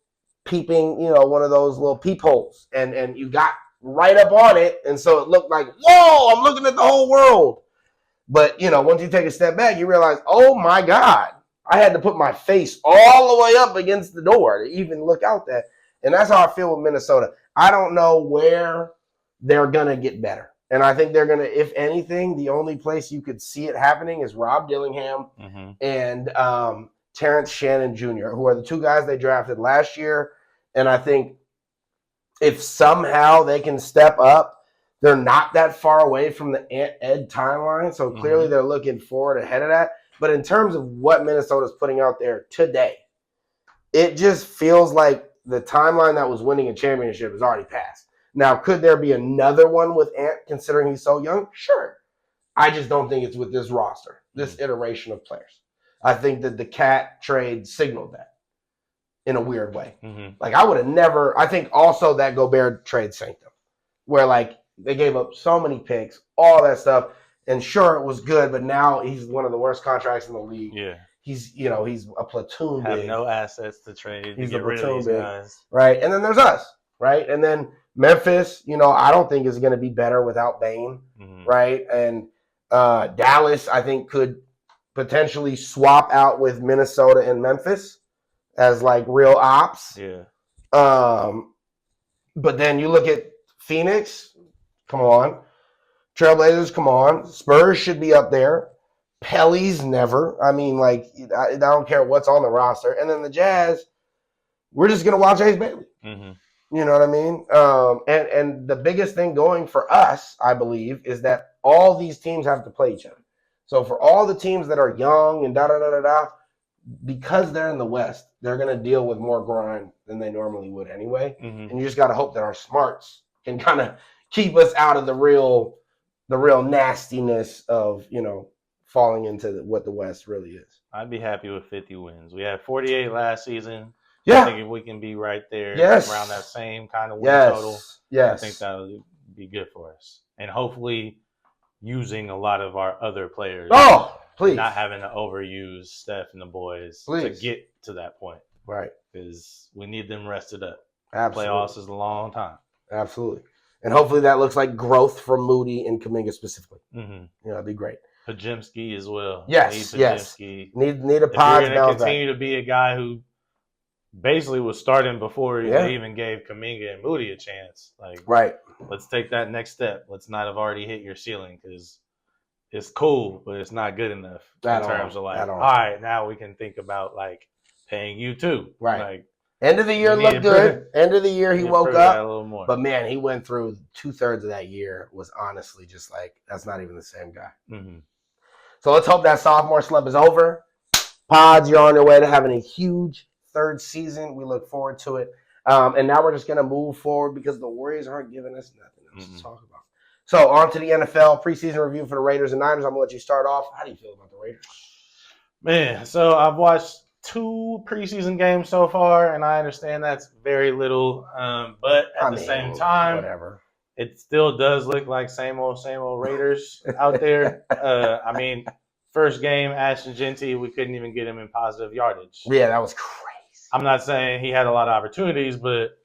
[SPEAKER 1] peeping, one of those little peepholes, and you got right up on it, and so it looked like, whoa, I'm looking at the whole world. But, once you take a step back, you realize, oh, my God, I had to put my face all the way up against the door to even look out there. And that's how I feel with Minnesota. I don't know where they're going to get better. And I think they're going to, if anything, the only place you could see it happening is Rob Dillingham and Terrence Shannon Jr., who are the two guys they drafted last year. And I think if somehow they can step up, they're not that far away from the Ed timeline. So clearly they're looking forward ahead of that. But in terms of what Minnesota's putting out there today, it just feels like the timeline that was winning a championship is already passed. Now, could there be another one with Ant, considering he's so young? Sure. I just don't think it's with this roster, this iteration of players. I think that the Cat trade signaled that in a weird way. Like, I would have never – I think also that Gobert trade sank them, where, like, they gave up so many picks, all that stuff, and sure, it was good, but now he's one of the worst contracts in the league.
[SPEAKER 2] Yeah.
[SPEAKER 1] He's a platoon
[SPEAKER 2] Have
[SPEAKER 1] big.
[SPEAKER 2] no assets to trade.
[SPEAKER 1] He's
[SPEAKER 2] to get
[SPEAKER 1] a
[SPEAKER 2] rid of
[SPEAKER 1] platoon
[SPEAKER 2] these
[SPEAKER 1] big.
[SPEAKER 2] guys.
[SPEAKER 1] Right? And then there's us, right? And then Memphis, I don't think is going to be better without Bane, right? And Dallas, I think, could potentially swap out with Minnesota and Memphis as, like, real ops.
[SPEAKER 2] Yeah.
[SPEAKER 1] But then you look at Phoenix, come on. Trailblazers, come on. Spurs should be up there. Pelly's never. I mean, like, I don't care what's on the roster. And then the Jazz, we're just going to watch Ace Bailey. You know what I mean? And the biggest thing going for us, I believe, is that all these teams have to play each other. So for all the teams that are young and da-da-da-da-da, because they're in the West, they're going to deal with more grind than they normally would anyway. And you just got to hope that our smarts can kind of keep us out of the real nastiness of, falling into what the West really is.
[SPEAKER 2] I'd be happy with 50 wins. We had 48 last season.
[SPEAKER 1] Yeah.
[SPEAKER 2] I think if we can be right there around that same kind of win total, I think that would be good for us. And hopefully using a lot of our other players.
[SPEAKER 1] Oh, please.
[SPEAKER 2] Not having to overuse Steph and the boys to get to that point.
[SPEAKER 1] Right.
[SPEAKER 2] Because we need them rested up.
[SPEAKER 1] Absolutely.
[SPEAKER 2] Playoffs is a long time.
[SPEAKER 1] Absolutely. And hopefully that looks like growth from Moody and Kuminga specifically. That'd be great.
[SPEAKER 2] Pajemski as well.
[SPEAKER 1] Yes,
[SPEAKER 2] Pajemski.
[SPEAKER 1] Need a pod.
[SPEAKER 2] If you're going to continue to be a guy who basically was starting before they even gave Kuminga and Moody a chance, like, let's take that next step. Let's not have already hit your ceiling, because it's cool, but it's not good enough in terms of, like, all right, now we can think about, like, paying you too.
[SPEAKER 1] Right.
[SPEAKER 2] Like,
[SPEAKER 1] end of the year looked good. End of the year he woke up.
[SPEAKER 2] A little more.
[SPEAKER 1] But, man, he went through 2/3 of that year was honestly just like, that's not even the same guy. So let's hope that sophomore slump is over. Pods, you're on your way to having a huge third season. We look forward to it. And now we're just going to move forward because the Warriors aren't giving us nothing else to talk about. So on to the NFL preseason review for the Raiders and Niners. I'm going to let you start off. How do you feel about the Raiders?
[SPEAKER 2] Man, so I've watched 2 preseason games so far, and I understand that's very little. But at the same time,
[SPEAKER 1] whatever.
[SPEAKER 2] It still does look like same old Raiders out there. I mean, first game, Ashton Genty, we couldn't even get him in positive yardage.
[SPEAKER 1] Yeah, that was crazy.
[SPEAKER 2] I'm not saying he had a lot of opportunities, but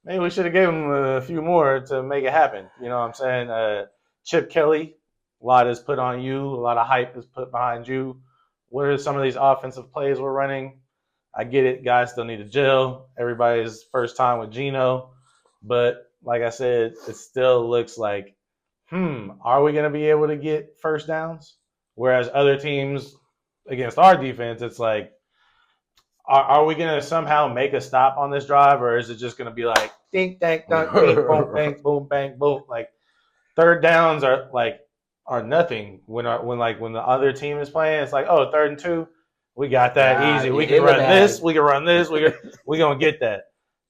[SPEAKER 2] maybe we should have given him a few more to make it happen. You know what I'm saying? Chip Kelly, a lot is put on you. A lot of hype is put behind you. What are some of these offensive plays we're running? I get it. Guys still need to gel. Everybody's first time with Geno. But like I said, it still looks like, are we going to be able to get first downs? Whereas other teams against our defense, it's like, are we going to somehow make a stop on this drive, or is it just going to be like, dink, dank, dunk, dink, boom, bang, boom, bang, boom? Like, third downs are nothing when the other team is playing. It's like, oh, 3rd and 2, we got that easy. We can run this. We can run this. We're going to get that.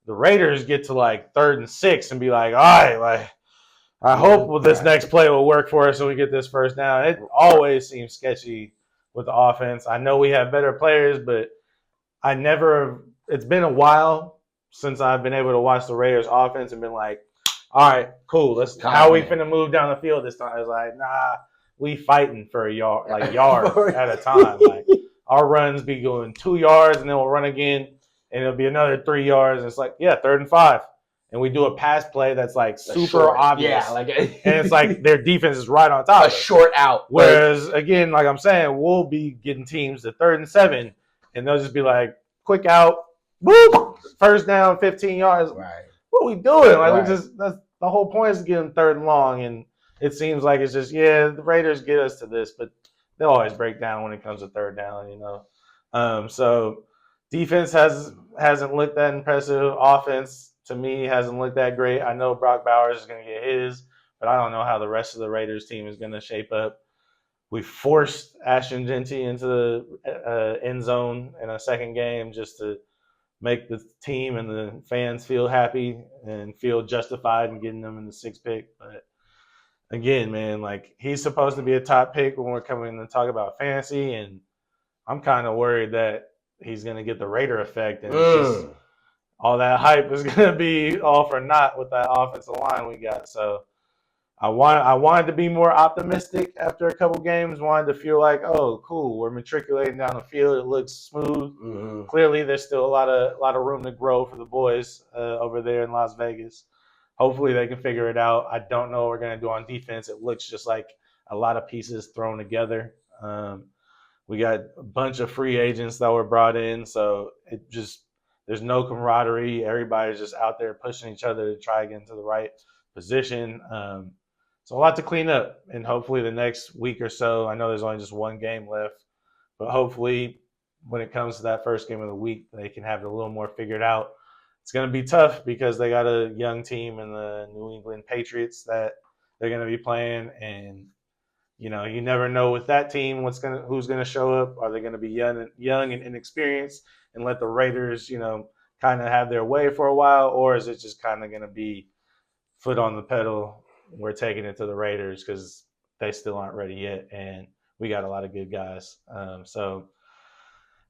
[SPEAKER 2] The Raiders get to, like, 3rd and 6 and be like, all right, like, I hope this next play will work for us so we get this first down. It always seems sketchy with the offense. I know we have better players, but it's been a while since I've been able to watch the Raiders offense and been like, all right, cool. How we finna move down the field this time? It's like, nah, we fighting for a yard at a time. Like, our runs be going 2 yards and then we'll run again and it'll be another 3 yards. And it's like, 3rd and 5. And we do a pass play that's like super obvious. Yeah, and it's like their defense is right on top of it.
[SPEAKER 1] Short out.
[SPEAKER 2] Whereas, again, like I'm saying, we'll be getting teams to 3rd and 7 and they'll just be like, quick out, boop, first down, 15 yards.
[SPEAKER 1] Right.
[SPEAKER 2] What are we doing? Like, that's the whole point is to get them 3rd and long, and it seems like it's just, the Raiders get us to this, but they'll always break down when it comes to third down, So defense hasn't looked that impressive. Offense, to me, hasn't looked that great. I know Brock Bowers is going to get his, but I don't know how the rest of the Raiders team is going to shape up. We forced Ashton Genty into the end zone in a second game just to make the team and the fans feel happy and feel justified in getting them in the 6th pick. But again, man, like he's supposed to be a top pick when we're coming to talk about fantasy, and I'm kind of worried that he's going to get the Raider effect, and it's just all that hype is going to be all for naught with that offensive line we got. So I wanted to be more optimistic after a couple games. Wanted to feel like, oh, cool, we're matriculating down the field. It looks smooth.
[SPEAKER 1] Mm-hmm.
[SPEAKER 2] Clearly, there's still a lot of room to grow for the boys over there in Las Vegas. Hopefully, they can figure it out. I don't know what we're going to do on defense. It looks just like a lot of pieces thrown together. We got a bunch of free agents that were brought in, so there's no camaraderie. Everybody's just out there pushing each other to try to get into the right position. So a lot to clean up, and hopefully the next week or so, I know there's only just one game left, but hopefully when it comes to that first game of the week, they can have it a little more figured out. It's going to be tough because they got a young team in the New England Patriots that they're going to be playing, and you never know with that team who's going to show up. Are they going to be young and inexperienced and let the Raiders, kind of have their way for a while, or is it just kind of going to be foot on the pedal? We're taking it to the Raiders because they still aren't ready yet, and we got a lot of good guys. So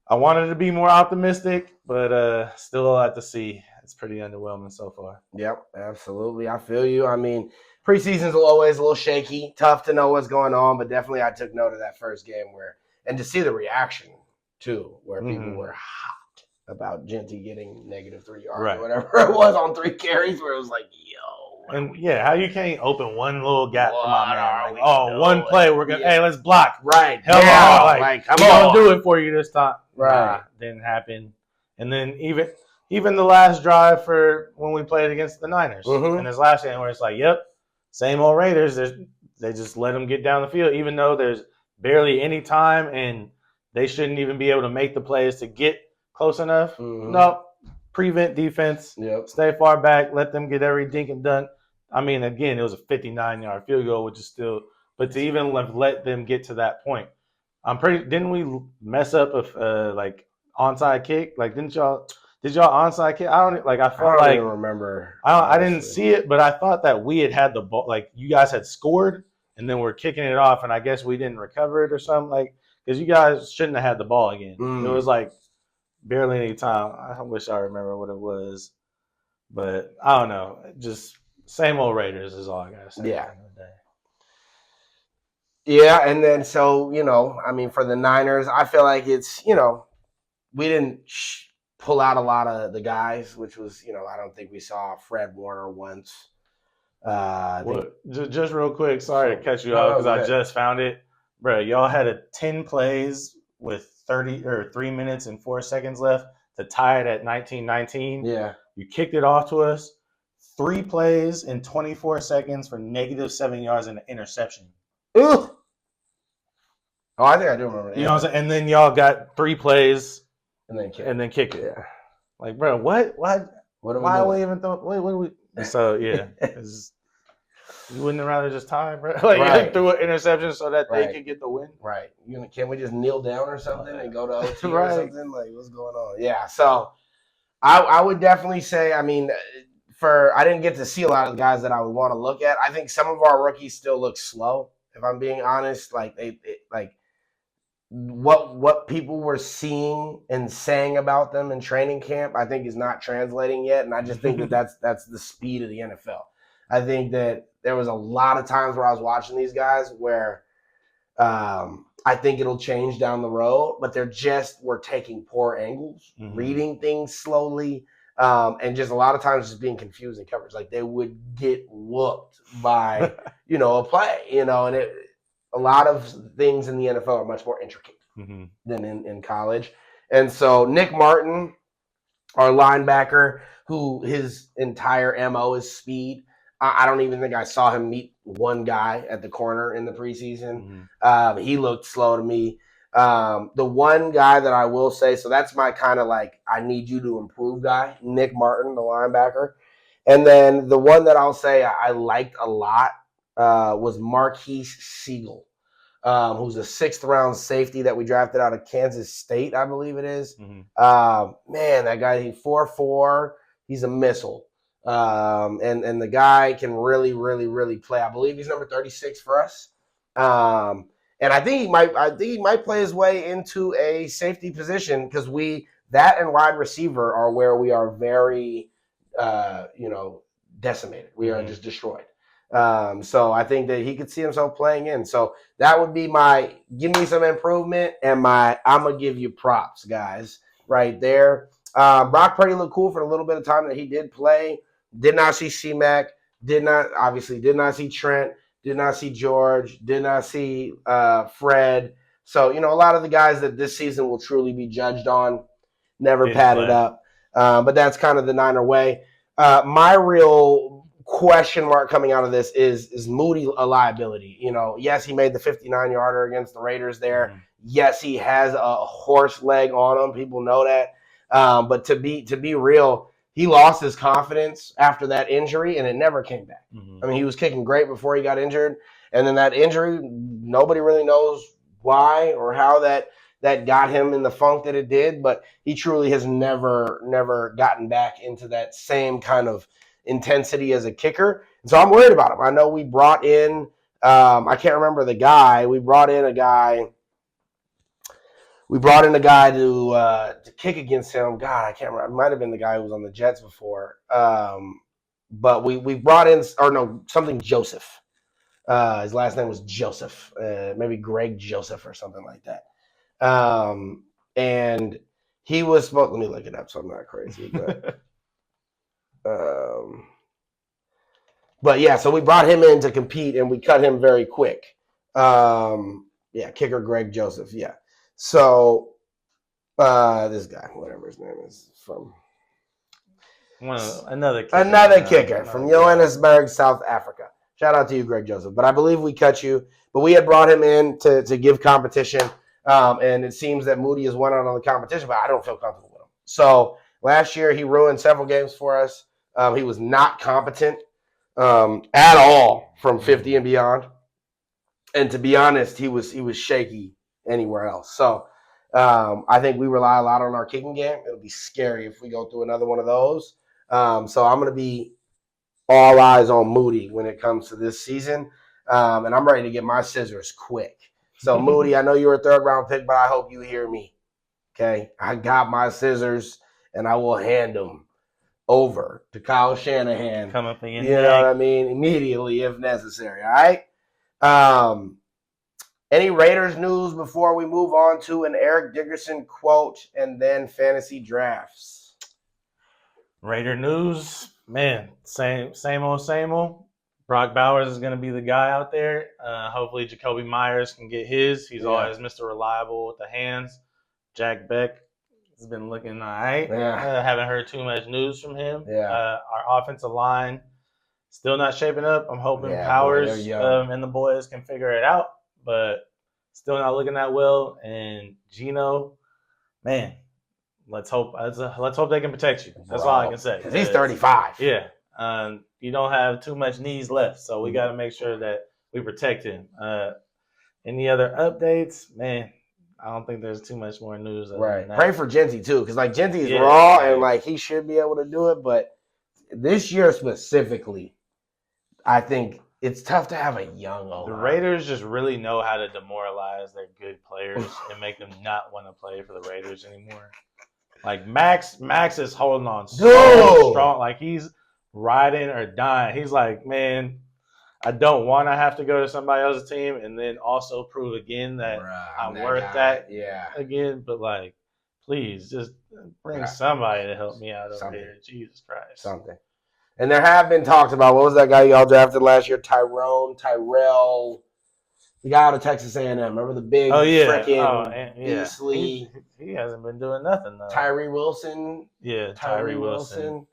[SPEAKER 2] I wanted to be more optimistic, but still a lot to see. It's pretty underwhelming so far.
[SPEAKER 1] Yep, absolutely. I feel you. I mean, preseason's always a little shaky, tough to know what's going on, but definitely I took note of that first game and to see the reaction too, where people were hot about Genty getting -3 yards or whatever it was on 3 carries, where it was like, yo.
[SPEAKER 2] And how you can't open one little gap for my man? Like, one play, we're gonna hey, let's block.
[SPEAKER 1] Right.
[SPEAKER 2] Hell yeah.
[SPEAKER 1] Like
[SPEAKER 2] I'm gonna do it for you this time.
[SPEAKER 1] Right.
[SPEAKER 2] Didn't happen. And then even the last drive for when we played against the Niners in this last game, where it's like, yep, same old Raiders. They just let them get down the field, even though there's barely any time, and they shouldn't even be able to make the plays to get close enough. Nope. Prevent defense.
[SPEAKER 1] Yep.
[SPEAKER 2] Stay far back. Let them get every dink and dunk. I mean, again, it was a 59-yard field goal, which is still. But to even let them get to that point, didn't we mess up a onside kick? Like, did y'all onside kick? I don't
[SPEAKER 1] even remember.
[SPEAKER 2] I didn't see it, but I thought that we had the ball. Like, you guys had scored, and then we're kicking it off, and I guess we didn't recover it or something, because you guys shouldn't have had the ball again. It was barely any time. I wish I remember what it was, but I don't know. Just same old Raiders is all I gotta say.
[SPEAKER 1] Yeah. Yeah, and then so I mean, for the Niners, I feel like it's we didn't pull out a lot of the guys, which was I don't think we saw Fred Warner once.
[SPEAKER 2] Just real quick, sorry to cut you off because I just found it, bro. Y'all had 10 plays with 3 minutes and 4 seconds left to tie it at 19-19.
[SPEAKER 1] Yeah.
[SPEAKER 2] You kicked it off to us. 3 plays in 24 seconds for -7 yards and an interception.
[SPEAKER 1] Ugh. Oh, I think I do remember that.
[SPEAKER 2] You know what I'm saying? And then y'all got 3 plays
[SPEAKER 1] and then
[SPEAKER 2] kicked it.
[SPEAKER 1] Yeah.
[SPEAKER 2] Like, bro, what? Why are we even throwing? What are we? So, yeah. You wouldn't rather just tie, bro? You threw an interception so that they could get the win?
[SPEAKER 1] Right. Can we just kneel down or something and go to OT or something? Like, what's going on? Yeah. So I would definitely say, I mean, I didn't get to see a lot of the guys that I would want to look at. I think some of our rookies still look slow, if I'm being honest. Like what people were seeing and saying about them in training camp, I think is not translating yet. And I just think that's the speed of the NFL. I think that there was a lot of times where I was watching these guys where I think it'll change down the road, but we're taking poor angles, reading things slowly, and just a lot of times just being confused in coverage. Like they would get whooped by, a play, and a lot of things in the NFL are much more intricate than in college. And so Nick Martin, our linebacker, who his entire MO is speed. I don't even think I saw him meet one guy at the corner in the preseason. He looked slow to me. The one guy that I will say, so that's my kind of like, I need you to improve guy, Nick Martin, the linebacker. And then the one that I'll say I liked a lot was Marquise Siegel, who's a 6th-round safety that we drafted out of Kansas State, I believe it is. Man, that guy, he's 4'4". He's a missile. And the guy can really, really, really play. I believe he's number 36 for us. And I think he might play his way into a safety position because that and wide receiver are where we are very decimated. We are just destroyed. So I think that he could see himself playing in. So that would be my give me some improvement and my I'm gonna give you props, guys, right there. Brock Purdy looked cool for the little bit of time that he did play. Did not see C-Mac. Did not see Trent. Did not see George. Did not see Fred. So, a lot of the guys that this season will truly be judged on never padded up. But that's kind of the Niner way. My real question mark coming out of this is Moody a liability? Yes, he made the 59-yarder against the Raiders there. Yes, he has a horse leg on him. People know that. But to be real, he lost his confidence after that injury, and it never came back. I mean, he was kicking great before he got injured, and then that injury, nobody really knows why or how that got him in the funk that it did, but he truly has never gotten back into that same kind of intensity as a kicker. And so I'm worried about him. I know we brought in, I can't remember the guy. We brought in a guy to kick against him. God, I can't remember. It might have been the guy who was on the Jets before. But we brought in, something Joseph. His last name was Joseph. Maybe Greg Joseph or something like that. And he was supposed, let me look it up so I'm not crazy. But yeah, so we brought him in to compete and we cut him very quick. Kicker Greg Joseph. Yeah. So this guy, whatever his name is, from
[SPEAKER 2] another
[SPEAKER 1] kicker from Johannesburg, South Africa. Shout out to you, Greg Joseph. But I believe we cut you. But we had brought him in to give competition. And it seems that Moody has won out on the competition, but I don't feel comfortable with him. So last year he ruined several games for us. He was not competent at all from 50 and beyond. And to be honest, he was shaky anywhere else. So I think we rely a lot on our kicking game. It'll be scary if we go through another one of those. So I'm going to be all eyes on Moody when it comes to this season. And I'm ready to get my scissors quick. So, Moody, I know you're a 3rd-round pick, but I hope you hear me, okay? I got my scissors, and I will hand them over to Kyle Shanahan.
[SPEAKER 2] Come up again.
[SPEAKER 1] You know what I mean? Immediately, if necessary, all right? Any Raiders news before we move on to an Eric Dickerson quote and then fantasy drafts?
[SPEAKER 2] Raider news, man, same old. Brock Bowers is going to be the guy out there. Hopefully Jacoby Myers can get his. He's always Mr. Reliable with the hands. Jack Beck has been looking all right. Haven't heard too much news from him. Our offensive line still not shaping up. I'm hoping Powers and the boys can figure it out, but still not looking that well. And Geno, man, let's hope they can protect you. That's all I can say.
[SPEAKER 1] He's 35.
[SPEAKER 2] Yeah. You don't have too much knees left, so we got to make sure that we protect him. Any other updates? Man, I don't think there's too much more news.
[SPEAKER 1] Right. Pray for Genty, too, because, Genty is raw and, he should be able to do it. But this year specifically, I think it's tough to have a young O-line.
[SPEAKER 2] The Raiders just really know how to demoralize their good players and make them not want to play for the Raiders anymore. Max is holding on so strong. He's riding or dying. He's like, man, I don't want to have to go to somebody else's team and then also prove again that I'm worth that again. But, please just bring somebody to help me out over here. Jesus Christ.
[SPEAKER 1] Something. And there have been talks about, what was that guy y'all drafted last year? Tyrell. The guy out of Texas A&M. Remember the big freaking beastly.
[SPEAKER 2] He hasn't been doing nothing, though.
[SPEAKER 1] Tyree Wilson.
[SPEAKER 2] Yeah, Tyree Wilson.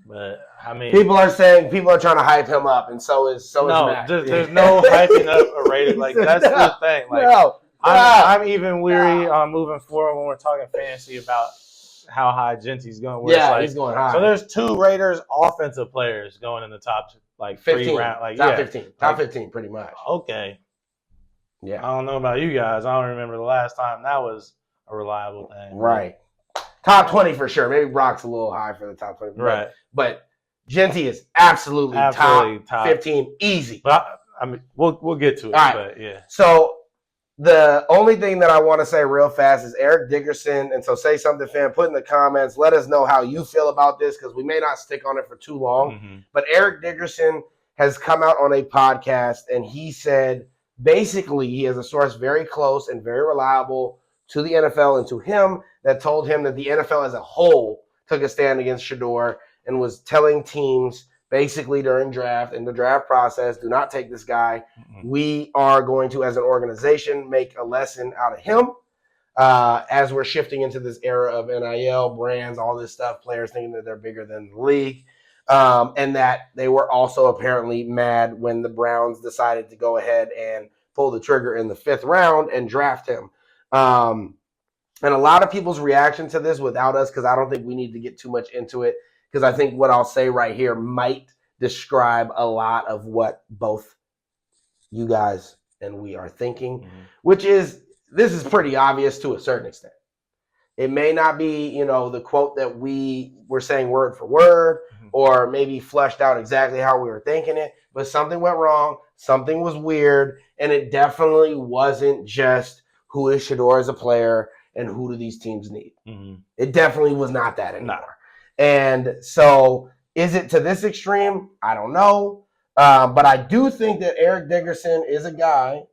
[SPEAKER 2] But I mean,
[SPEAKER 1] people are trying to hype him up, and so is Mac.
[SPEAKER 2] There's no hyping up a rating. Like that's the thing. Like I'm even weary on moving forward when we're talking fantasy about how high Genty's going.
[SPEAKER 1] He's going high.
[SPEAKER 2] So there's 2 Raiders offensive players going in the top
[SPEAKER 1] 15,
[SPEAKER 2] 3 round. Like
[SPEAKER 1] top 15, top 15, pretty much.
[SPEAKER 2] Okay.
[SPEAKER 1] Yeah.
[SPEAKER 2] I don't know about you guys. I don't remember the last time that was a reliable thing.
[SPEAKER 1] Right. Top 20 for sure. Maybe Brock's a little high for the top 20.
[SPEAKER 2] Right.
[SPEAKER 1] But Genty is absolutely top 15 easy.
[SPEAKER 2] But I mean, we'll get to it.
[SPEAKER 1] All right.
[SPEAKER 2] But yeah.
[SPEAKER 1] So the only thing that I want to say real fast is Eric Dickerson. And so Say Something Fan, put in the comments. Let us know how you feel about this because we may not stick on it for too long.
[SPEAKER 2] Mm-hmm.
[SPEAKER 1] But Eric Dickerson has come out on a podcast and he said basically he has a source very close and very reliable to the NFL and to him that told him that the NFL as a whole took a stand against Shedeur and was telling teams basically during draft and the draft process, do not take this guy. Mm-hmm. We are going to, as an organization, make a lesson out of him as we're shifting into this era of NIL, brands, all this stuff, players thinking that they're bigger than the league. And that they were also apparently mad when the Browns decided to go ahead and pull the trigger in the 5th round and draft him. And a lot of people's reaction to this without us, because I don't think we need to get too much into it, because I think what I'll say right here might describe a lot of what both you guys and we are thinking, which is this is pretty obvious to a certain extent. It may not be, the quote that we were saying word for word or maybe fleshed out exactly how we were thinking it, but something went wrong, something was weird, and it definitely wasn't just who is Shedeur as a player and who do these teams need. Mm-hmm. It definitely was not that anymore. No. And so is it to this extreme? I don't know. But I do think that Eric Dickerson is a guy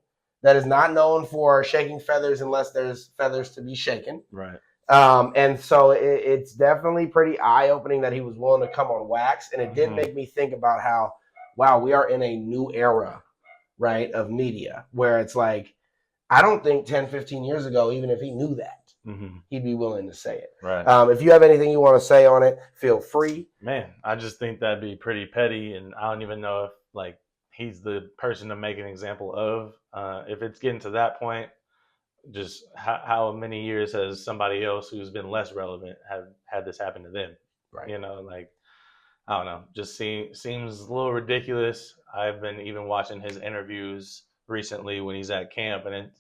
[SPEAKER 1] that is not known for shaking feathers unless there's feathers to be shaken.
[SPEAKER 2] Right.
[SPEAKER 1] And so it's definitely pretty eye-opening that he was willing to come on wax. And it did make me think about how, wow, we are in a new era, right, of media where it's like, I don't think 10, 15 years ago, even if he knew that, he'd be willing to say it.
[SPEAKER 2] Right.
[SPEAKER 1] If you have anything you want to say on it, feel free.
[SPEAKER 2] Man, I just think that'd be pretty petty, and I don't even know if he's the person to make an example of. If it's getting to that point, just how many years has somebody else who's been less relevant have had this happen to them?
[SPEAKER 1] Right.
[SPEAKER 2] I don't know. Just seems a little ridiculous. I've been even watching his interviews recently when he's at camp, and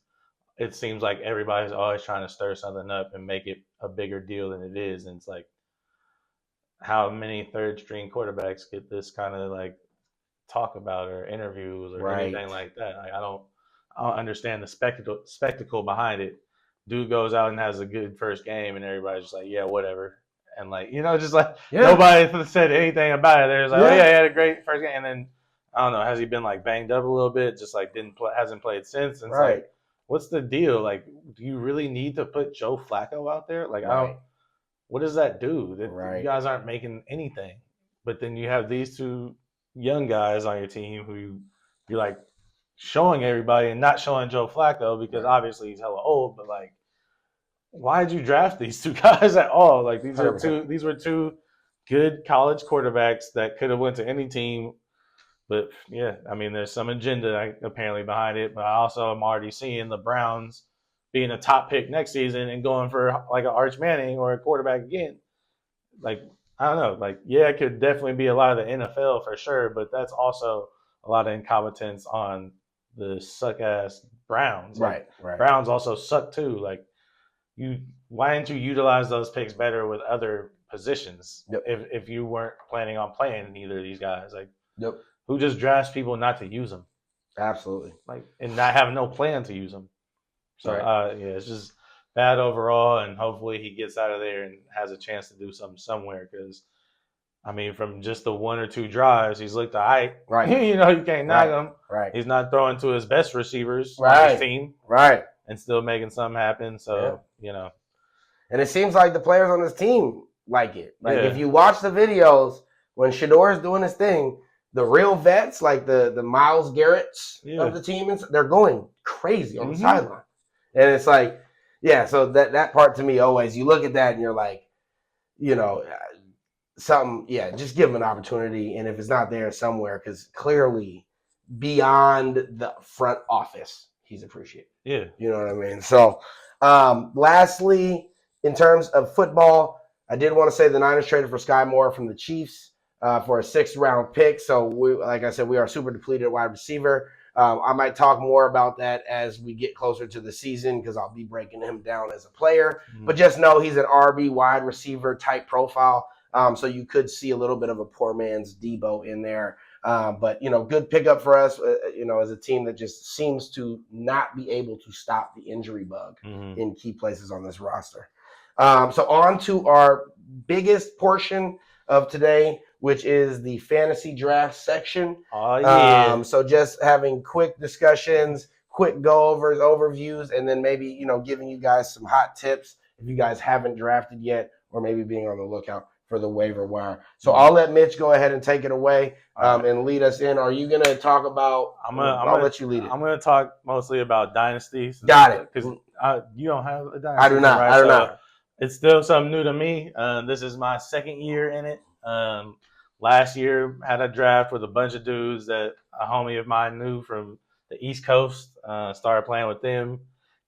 [SPEAKER 2] it seems like everybody's always trying to stir something up and make it a bigger deal than it is. And it's like, how many third string quarterbacks get this kind of talk about or interviews or anything like that? I don't understand the spectacle behind it. Dude goes out and has a good first game and everybody's just like, yeah, whatever. And nobody said anything about it. There's he had a great first game. And then I don't know, has he been banged up a little bit? Just hasn't played since. And it's what's the deal? Do you really need to put Joe Flacco out there? What does that do? You guys aren't making anything. But then you have these 2 young guys on your team who you're showing everybody and not showing Joe Flacco because obviously he's hella old. But why did you draft these 2 guys at all? These were 2 good college quarterbacks that could have went to any team. But, yeah, I mean, there's some agenda apparently behind it. But I also am already seeing the Browns being a top pick next season and going for an Arch Manning or a quarterback again. I don't know. It could definitely be a lot of the NFL for sure. But that's also a lot of incompetence on the suck-ass Browns.
[SPEAKER 1] Right.
[SPEAKER 2] Browns also suck too. Why didn't you utilize those picks better with other positions if you weren't planning on playing either of these guys? Who just drafts people not to use them?
[SPEAKER 1] Absolutely.
[SPEAKER 2] And not have no plan to use them. So, it's just bad overall, and hopefully he gets out of there and has a chance to do something somewhere because, I mean, from just the 1 or 2 drives, he's looked all right.
[SPEAKER 1] Right.
[SPEAKER 2] You can't knock him.
[SPEAKER 1] Right.
[SPEAKER 2] He's not throwing to his best receivers on his team.
[SPEAKER 1] Right.
[SPEAKER 2] And still making something happen. So,
[SPEAKER 1] And it seems like the players on this team like it. If you watch the videos, when Shedeur is doing his thing, the real vets, the Myles Garretts of the team, they're going crazy on the sideline. And it's so that part to me always, you look at that and you're just give him an opportunity. And if it's not there somewhere, because clearly beyond the front office, he's appreciated.
[SPEAKER 2] Yeah.
[SPEAKER 1] You know what I mean? So, lastly, in terms of football, I did want to say the Niners traded for Sky Moore from the Chiefs for a 6th-round pick. So, like I said, we are super depleted at wide receiver. I might talk more about that as we get closer to the season because I'll be breaking him down as a player.
[SPEAKER 2] Mm-hmm.
[SPEAKER 1] But just know he's an RB wide receiver type profile. So you could see a little bit of a poor man's Debo in there. But, good pickup for us, as a team that just seems to not be able to stop the injury bug in key places on this roster. So on to our biggest portion of today, which is the fantasy draft section.
[SPEAKER 2] Oh, yeah.
[SPEAKER 1] So just having quick discussions, quick go-overs, overviews, and then maybe, giving you guys some hot tips if you guys haven't drafted yet, or maybe being on the lookout for the waiver wire. So I'll let Mitch go ahead and take it away and lead us in. Are you going to talk about – I'll let you lead it.
[SPEAKER 2] I'm going to talk mostly about dynasties.
[SPEAKER 1] Got it.
[SPEAKER 2] Because you don't have a dynasty.
[SPEAKER 1] I do not.
[SPEAKER 2] Right?
[SPEAKER 1] I do not.
[SPEAKER 2] It's still something new to me. This is my 2nd year in it. Last year, had a draft with a bunch of dudes that a homie of mine knew from the East Coast. Started playing with them.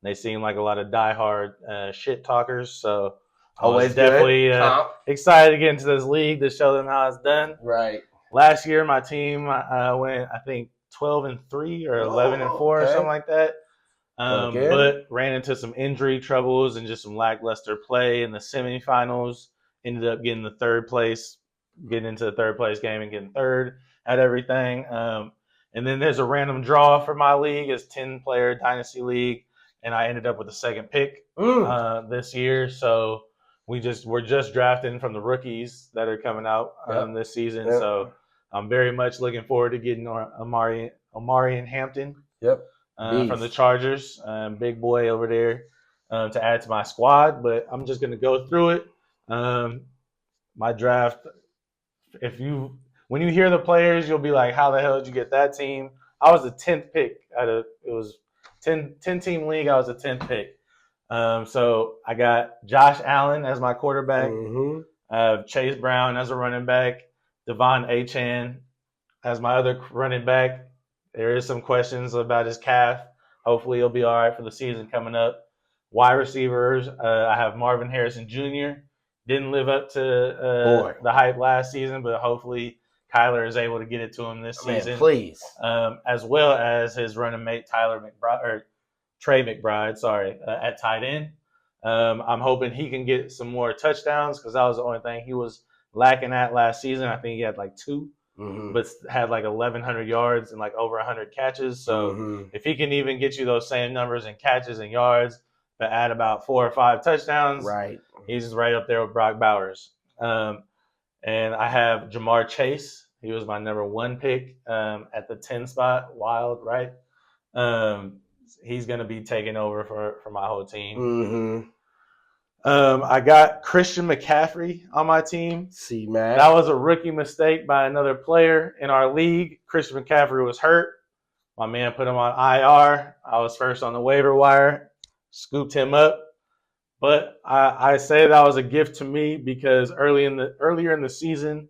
[SPEAKER 2] They seem like a lot of diehard shit talkers. So I was definitely excited to get into this league to show them how it's done.
[SPEAKER 1] Right.
[SPEAKER 2] Last year, my team went, I think, 12-3 or 11-4 or something like that. But ran into some injury troubles and just some lackluster play in the semifinals. Ended up getting into the 3rd place game and getting 3rd at everything. And then there's a random draw for my league. It's 10-player dynasty league, and I ended up with the 2nd pick this year. So we're just drafting from the rookies that are coming out this season. Yep. So I'm very much looking forward to getting Amari and Hampton.
[SPEAKER 1] Yep.
[SPEAKER 2] From the Chargers, big boy over there, to add to my squad. But I'm just going to go through it. My draft, when you hear the players, you'll be like, how the hell did you get that team? I was the 10th pick. It was 10-team league. I was the 10th pick. So I got Josh Allen as my quarterback, Chase Brown as a running back, Devon Achane as my other running back. There is some questions about his calf. Hopefully he'll be all right for the season coming up. Wide receivers, I have Marvin Harrison Jr. Didn't live up to the hype last season, but hopefully Kyler is able to get it to him this season.
[SPEAKER 1] Please.
[SPEAKER 2] As well as his running mate Trey McBride, at tight end. I'm hoping he can get some more touchdowns because that was the only thing he was lacking at last season. I think he had like 2. But had like 1,100 yards and like over 100 catches. So if he can even get you those same numbers in catches and yards, but add about 4 or 5 touchdowns,
[SPEAKER 1] right,
[SPEAKER 2] he's right up there with Brock Bowers. And I have Jamar Chase. He was my number 1 pick at the 10 spot. Wild, right? He's going to be taking over for my whole team. I got Christian McCaffrey on my team.
[SPEAKER 1] See, man.
[SPEAKER 2] That was a rookie mistake by another player in our league. Christian McCaffrey was hurt. My man put him on IR. I was first on the waiver wire. Scooped him up. But I say that was a gift to me because earlier in the season,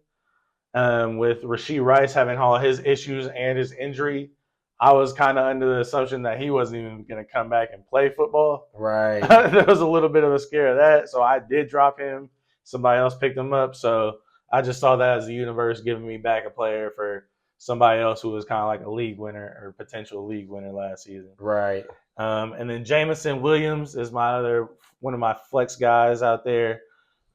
[SPEAKER 2] with Rashee Rice having all his issues and his injury, I was kind of under the assumption that he wasn't even going to come back and play football.
[SPEAKER 1] Right.
[SPEAKER 2] There was a little bit of a scare of that. So I did drop him. Somebody else picked him up. So I just saw that as the universe giving me back a player for somebody else who was kind of like a league winner or potential league winner last season.
[SPEAKER 1] Right.
[SPEAKER 2] And then Jameson Williams is one of my flex guys out there.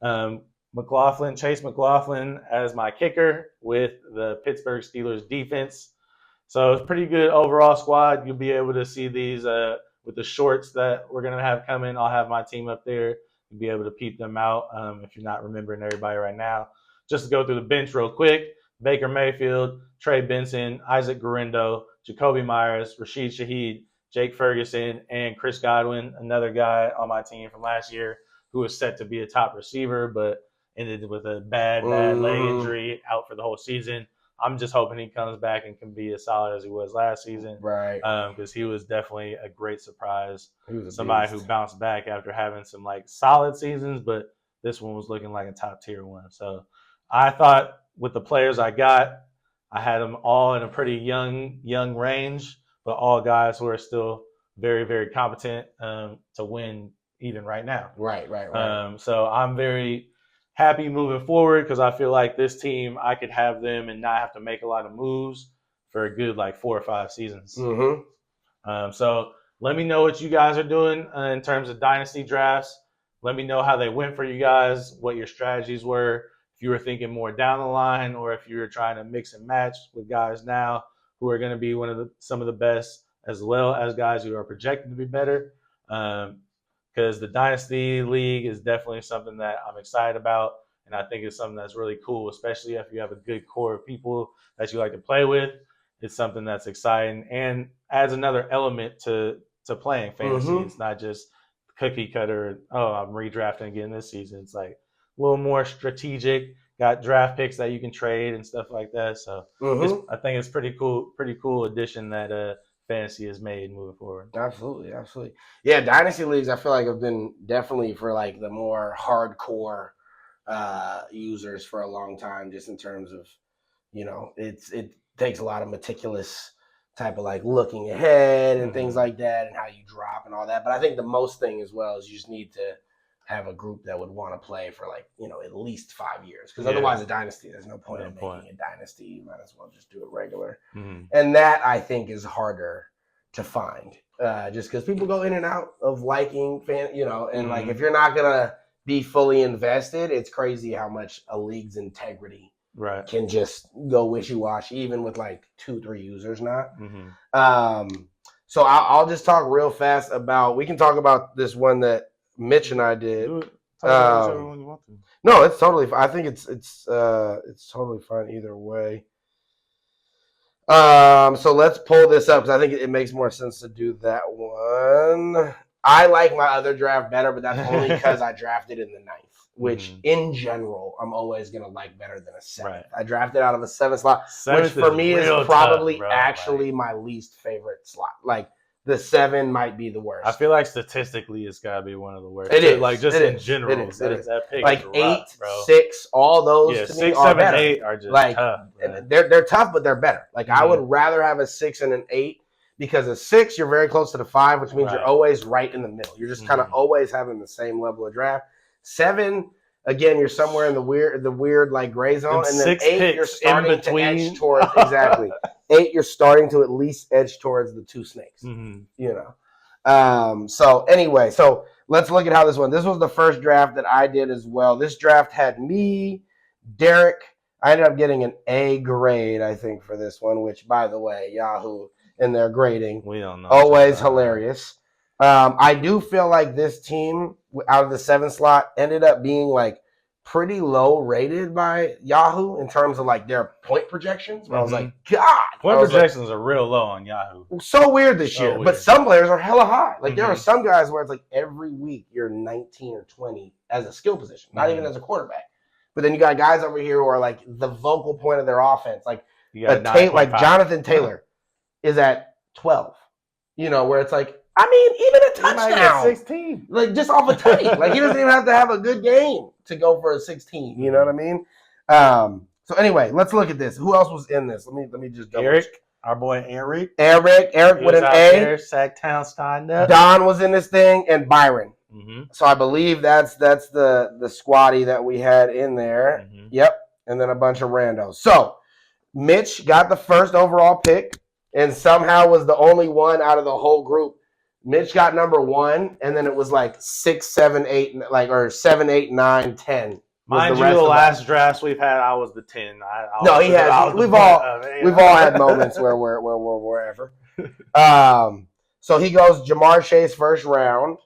[SPEAKER 2] Chase McLaughlin as my kicker with the Pittsburgh Steelers defense. So it's pretty good overall squad. You'll be able to see these with the shorts that we're going to have coming. I'll have my team up there. You'll be able to peep them out if you're not remembering everybody right now. Just to go through the bench real quick, Baker Mayfield, Trey Benson, Isaac Guerrero, Jacoby Myers, Rashid Shaheed, Jake Ferguson, and Chris Godwin, another guy on my team from last year who was set to be a top receiver but ended with a bad leg injury, out for the whole season. I'm just hoping he comes back and can be as solid as he was last season.
[SPEAKER 1] Right.
[SPEAKER 2] Because he was definitely a great surprise.
[SPEAKER 1] He was
[SPEAKER 2] somebody who bounced back after having some like solid seasons, but this one was looking like a top tier one. So I thought with the players I got, I had them all in a pretty young range, but all guys who are still very, very competent to win even right now.
[SPEAKER 1] Right.
[SPEAKER 2] So I'm very happy moving forward because I feel like this team, I could have them and not have to make a lot of moves for a good 4 or 5 seasons. So let me know what you guys are doing in terms of dynasty drafts. Let me know how they went for you guys, what your strategies were, if you were thinking more down the line or if you were trying to mix and match with guys now who are going to be some of the best, as well as guys who are projected to be better. Because the Dynasty League is definitely something that I'm excited about, and I think it's something that's really cool, especially if you have a good core of people that you like to play with. It's something that's exciting and adds another element to playing fantasy. It's not just cookie cutter, I'm redrafting again this season. It's like a little more strategic, got draft picks that you can trade and stuff like that. So I think it's pretty cool addition that fantasy has made moving forward.
[SPEAKER 1] Absolutely. Yeah, dynasty leagues I feel like have been definitely for the more hardcore users for a long time, just in terms of, it takes a lot of meticulous type of looking ahead and things like that and how you drop and all that. But I think the most thing as well is you just need to have a group that would want to play for at least 5 years, because otherwise a dynasty, there's no point in making a dynasty. You might as well just do it regular. And that I think is harder to find, just because people go in and out of liking and if you're not gonna be fully invested, it's crazy how much a league's integrity can just go wishy-washy, even with 2-3 users not. So I'll just talk real fast about, we can talk about this one that Mitch and I did. No, it's totally fine. I think it's totally fine either way. So let's pull this up because I think it makes more sense to do that one. I like my other draft better, but that's only because I drafted in the 9th, which in general I'm always gonna like better than a 7th. I drafted out of a 7th slot, which for me is probably actually my least favorite slot. The 7 might be the worst.
[SPEAKER 2] I feel like statistically it's gotta be one of the worst.
[SPEAKER 1] It is.
[SPEAKER 2] In general. It is.
[SPEAKER 1] That pick
[SPEAKER 2] is
[SPEAKER 1] 8,
[SPEAKER 2] rough, bro.
[SPEAKER 1] 6, all those to
[SPEAKER 2] 6,
[SPEAKER 1] me
[SPEAKER 2] 7,
[SPEAKER 1] are better.
[SPEAKER 2] 8 are just tough.
[SPEAKER 1] And they're tough, but they're better. I would rather have a 6 and an 8, because a 6 you're very close to the 5, which means you're always right in the middle. You're just kind of always having the same level of draft. 7, again, you're somewhere in the weird gray zone, and then 8 you're starting to edge towards 8 you're starting to at least edge towards the 2 snakes. So anyway, so let's look at how this one. This was the first draft that I did as well. This draft had me, Derek. I ended up getting an A grade, I think, for this one, which, by the way, Yahoo in their grading,
[SPEAKER 2] we don't know,
[SPEAKER 1] always hilarious. I do feel like this team out of the 7th slot ended up being pretty low rated by Yahoo in terms of their point projections. Where I was like, God,
[SPEAKER 2] point projections are real low on Yahoo.
[SPEAKER 1] So weird this year, but some players are hella high. There are some guys where it's every week you're 19 or 20 as a skill position, not even as a quarterback. But then you got guys over here who are the vocal point of their offense, Jonathan Taylor is at 12. Where it's even a touchdown,
[SPEAKER 2] 16,
[SPEAKER 1] just off a take. He doesn't even have to have a good game to go for a 16. You know what I mean? So anyway, let's look at this. Who else was in this? Let me just double
[SPEAKER 2] Eric,
[SPEAKER 1] check.
[SPEAKER 2] our boy Eric
[SPEAKER 1] with an A.
[SPEAKER 2] Sacktown signed up.
[SPEAKER 1] Don was in this thing, and Byron. So I believe that's the squatty that we had in there. Yep, and then a bunch of randos. So Mitch got the first overall pick, and somehow was the only one out of the whole group. Mitch got number 1, and then it was 6, 7, 8, or 7, 8, 9, 10.
[SPEAKER 2] Mind you, the last drafts we've had, I was the 10.
[SPEAKER 1] He has. We've all had moments where we're wherever. So he goes Jamar Chase first round.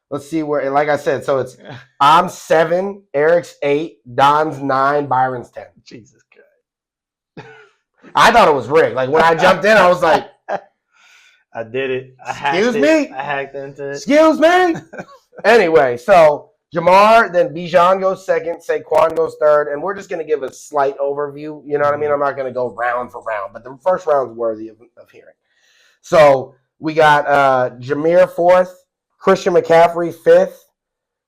[SPEAKER 1] Let's see where. Like I said, so it's I'm 7, Eric's 8, Don's 9, Byron's 10.
[SPEAKER 2] Jesus Christ!
[SPEAKER 1] I thought it was rigged. When I jumped in, I was like,
[SPEAKER 2] I did it. I hacked into it.
[SPEAKER 1] Excuse me. Anyway, so Jamar, then Bijan goes second, Saquon goes third, and we're just going to give a slight overview. You know what I mean? I'm not going to go round for round, but the first round's worthy of hearing. So we got Jameer 4th, Christian McCaffrey 5th,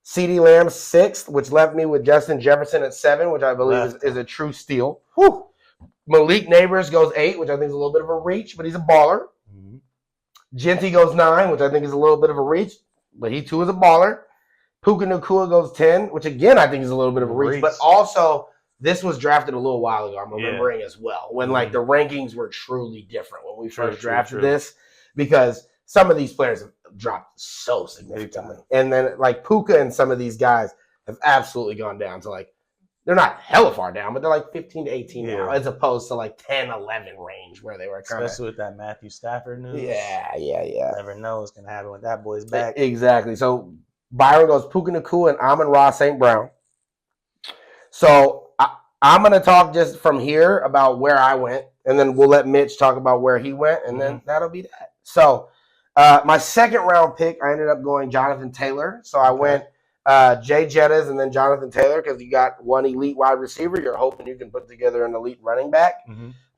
[SPEAKER 1] CeeDee Lamb 6th, which left me with Justin Jefferson at 7, which I believe is a true steal. Whew. Malik Neighbors goes 8, which I think is a little bit of a reach, but he's a baller.
[SPEAKER 3] Mm-hmm.
[SPEAKER 1] Genty goes 9, which I think is a little bit of a reach, but he too is a baller. Puka Nacua goes 10, which again I think is a little bit of a reach, but also this was drafted a little while ago, I'm remembering as well, when like the rankings were truly different when we first drafted this, because some of these players have dropped so significantly. And then like Puka and some of these guys have absolutely gone down to like, they're not hella far down, but they're like 15 to 18 now, as opposed to like 10, 11 range where they were kind of.
[SPEAKER 2] Especially with that Matthew Stafford news.
[SPEAKER 1] Yeah.
[SPEAKER 2] Never know what's going to happen when that boy's back.
[SPEAKER 1] Exactly. So Byron goes Puka Nacua and Amon-Ra St. Brown. So I'm going to talk just from here about where I went, and then we'll let Mitch talk about where he went, and then that'll be that. So my second round pick, I ended up going Jonathan Taylor. So I went Jay Jettas and then Jonathan Taylor because you got one elite wide receiver. You're hoping you can put together an elite running back.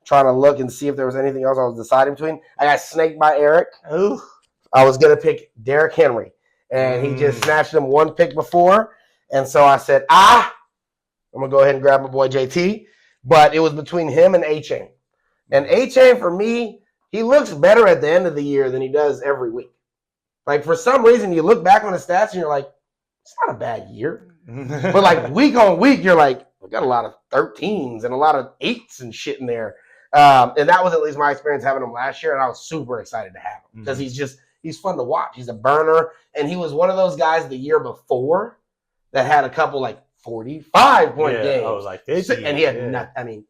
[SPEAKER 1] Trying to look and see if there was anything else I was deciding between. I got snaked by Eric.
[SPEAKER 2] Ooh.
[SPEAKER 1] I was going to pick Derrick Henry, and he just snatched him one pick before. And so I said, I'm going to go ahead and grab my boy JT. But it was between him and A-Chain. And A-Chain, for me, he looks better at the end of the year than he does every week. Like, for some reason, you look back on the stats and you're like, it's not a bad year. But, like, week on week, you're like, I got a lot of 13s and a lot of 8s and shit in there. And that was at least my experience having him last year, and I was super excited to have him because he's fun to watch. He's a burner, and he was one of those guys the year before that had a couple, like, 45-point games.
[SPEAKER 2] I was like 50.
[SPEAKER 1] And he had nothing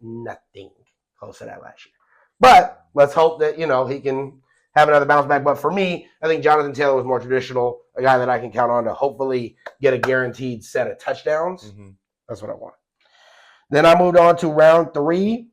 [SPEAKER 1] close to that last year. But let's hope that, he can have another bounce back. But for me, I think Jonathan Taylor was more traditional, a guy that I can count on to hopefully get a guaranteed set of touchdowns. That's what I want. Then I moved on to round 3.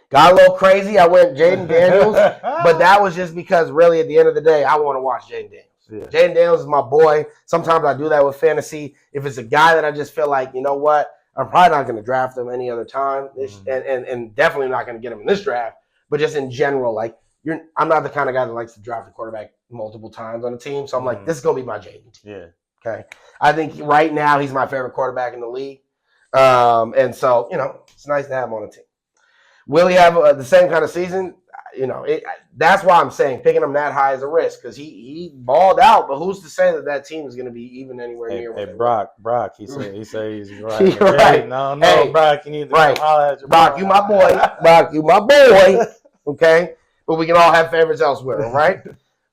[SPEAKER 1] Got a little crazy. I went Jaden Daniels, but that was just because really at the end of the day, I want to watch Jaden Daniels. Jaden Daniels is my boy. Sometimes I do that with fantasy. If it's a guy that I just feel like, you know what, I'm probably not going to draft him any other time, and definitely not going to get him in this draft. But just in general, like I'm not the kind of guy that likes to draft a quarterback multiple times on a team. So I'm like, this is going to be my Jaden.
[SPEAKER 2] Yeah.
[SPEAKER 1] Okay. I think right now he's my favorite quarterback in the league, and so it's nice to have him on the team. Will he have the same kind of season? That's why I'm saying picking him that high is a risk because he balled out. But who's to say that team is going to be even anywhere near?
[SPEAKER 2] Hey, Brock. He said he's right.
[SPEAKER 1] Right.
[SPEAKER 2] No,
[SPEAKER 1] hey,
[SPEAKER 2] Brock. You need to holler at your
[SPEAKER 1] Brock. You my boy. Brock, you my boy. Okay, but we can all have favorites elsewhere, all right?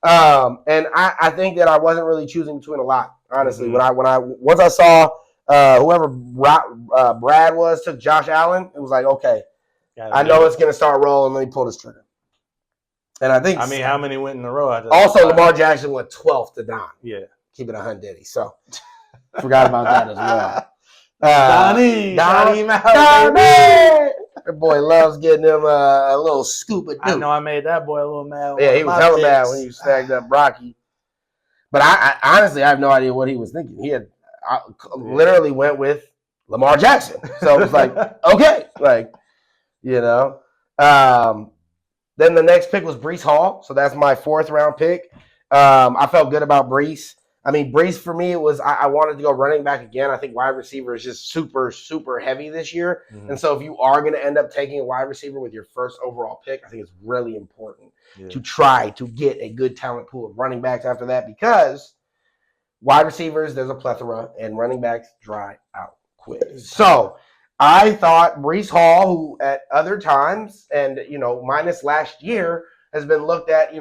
[SPEAKER 1] And I think that I wasn't really choosing between a lot, honestly. Once I saw whoever Brad was took Josh Allen, it was like, okay. I know it's going to start rolling. Let me pull this trigger. And I think.
[SPEAKER 2] How many went in a row?
[SPEAKER 1] Also, Lamar Jackson went 12th to Don.
[SPEAKER 2] Yeah.
[SPEAKER 1] Keep it 100. So, forgot about that as well.
[SPEAKER 2] Donnie.
[SPEAKER 1] That boy loves getting him a little scoop of
[SPEAKER 2] I know I made that boy a little mad.
[SPEAKER 1] Yeah, he was hella mad when you snagged up Brocky. But I honestly, I have no idea what he was thinking. He had literally went with Lamar Jackson. So, it was like, okay. Like. Then the next pick was Breece Hall. So that's my 4th round pick. I felt good about Breece. Breece for me, it was I wanted to go running back again. I think wide receiver is just super, super heavy this year. And so if you are going to end up taking a wide receiver with your first overall pick, I think it's really important to try to get a good talent pool of running backs after that because wide receivers, there's a plethora, and running backs dry out quick. So I thought Breece Hall, who at other times and, minus last year, has been looked at,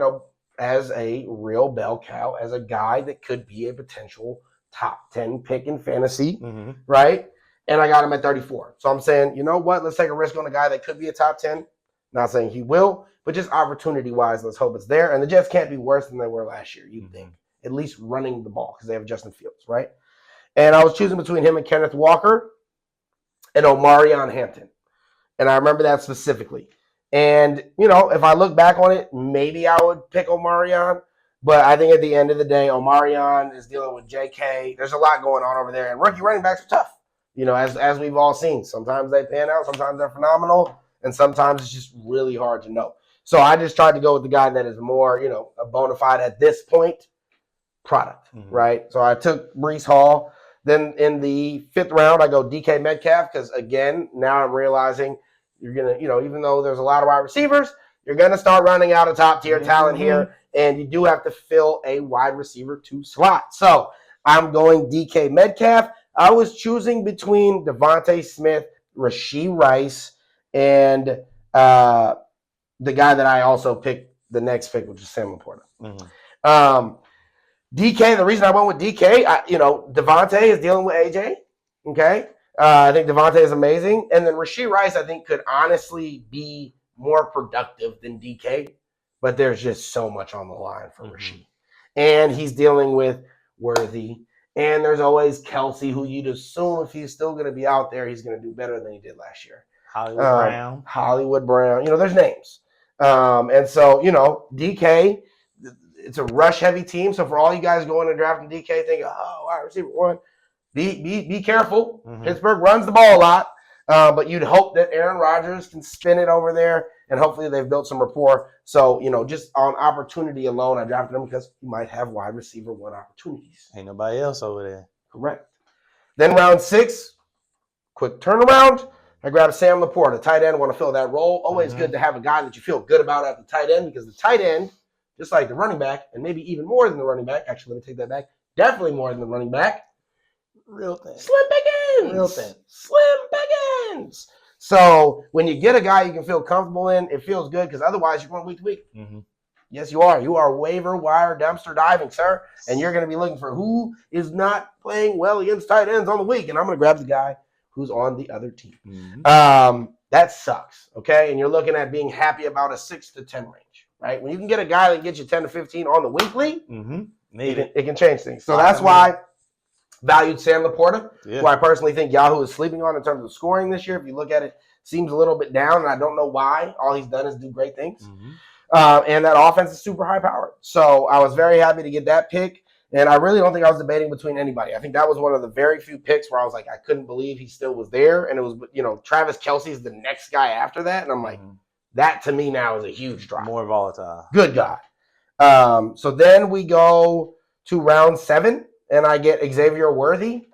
[SPEAKER 1] as a real bell cow, as a guy that could be a potential top 10 pick in fantasy, right? And I got him at 34. So I'm saying, you know what? Let's take a risk on a guy that could be a top 10. Not saying he will, but just opportunity-wise, let's hope it's there. And the Jets can't be worse than they were last year, you'd think. At least running the ball because they have Justin Fields, right? And I was choosing between him and Kenneth Walker and Omarion Hampton. And I remember that specifically. And, if I look back on it, maybe I would pick Omarion. But I think at the end of the day, Omarion is dealing with JK. There's a lot going on over there. And rookie running backs are tough. As we've all seen. Sometimes they pan out. Sometimes they're phenomenal. And sometimes it's just really hard to know. So I just tried to go with the guy that is more, a bona fide at this point product, right? So I took Breece Hall. Then in the 5th round, I go DK Metcalf because, again, now I'm realizing you're going to, even though there's a lot of wide receivers, you're going to start running out of top-tier talent here, and you do have to fill a wide receiver 2 slot. So I'm going DK Metcalf. I was choosing between Devontae Smith, Rashee Rice, and the guy that I also picked the next pick, which is Sam Laporta. DK, the reason I went with DK, Devontae is dealing with AJ. Okay. I think Devontae is amazing. And then Rashee Rice, I think, could honestly be more productive than DK, but there's just so much on the line for Rashee. And he's dealing with Worthy. And there's always Kelsey, who you'd assume if he's still going to be out there, he's going to do better than he did last year. Hollywood Brown. There's names. And so, DK, it's a rush-heavy team. So for all you guys going and drafting DK, thinking, wide receiver 1, be careful. Pittsburgh runs the ball a lot. But you'd hope that Aaron Rodgers can spin it over there, and hopefully they've built some rapport. So, just on opportunity alone, I drafted him because he might have wide receiver 1 opportunities.
[SPEAKER 3] Ain't nobody else over there.
[SPEAKER 1] Correct. Then round 6, quick turnaround. I grabbed Sam Laporta, tight end. Want to fill that role. Always good to have a guy that you feel good about at the tight end because the tight end, just like the running back, and maybe even more than the running back. Actually, let me take that back. Definitely more than the running back.
[SPEAKER 3] Real thing.
[SPEAKER 1] Slim pickings.
[SPEAKER 3] Real thing.
[SPEAKER 1] Slim pickings. So when you get a guy you can feel comfortable in, it feels good because otherwise you're going week to week. Yes, you are. You are waiver wire dumpster diving, sir. And you're going to be looking for who is not playing well against tight ends on the week. And I'm going to grab the guy who's on the other team. That sucks, okay? And you're looking at being happy about a 6 to 10 range, right? When you can get a guy that gets you 10 to 15 on the weekly, it can change things. So that's why valued Sam Laporta, who I personally think Yahoo is sleeping on in terms of scoring this year. If you look at it, seems a little bit down, and I don't know why. All he's done is do great things. And that offense is super high-powered. So I was very happy to get that pick, and I really don't think I was debating between anybody. I think that was one of the very few picks where I was like, I couldn't believe he still was there, and it was, Travis Kelce's the next guy after that, and I'm like, that to me now is a huge drop.
[SPEAKER 3] More volatile.
[SPEAKER 1] Good guy. So then we go to round 7. And I get Xavier Worthy.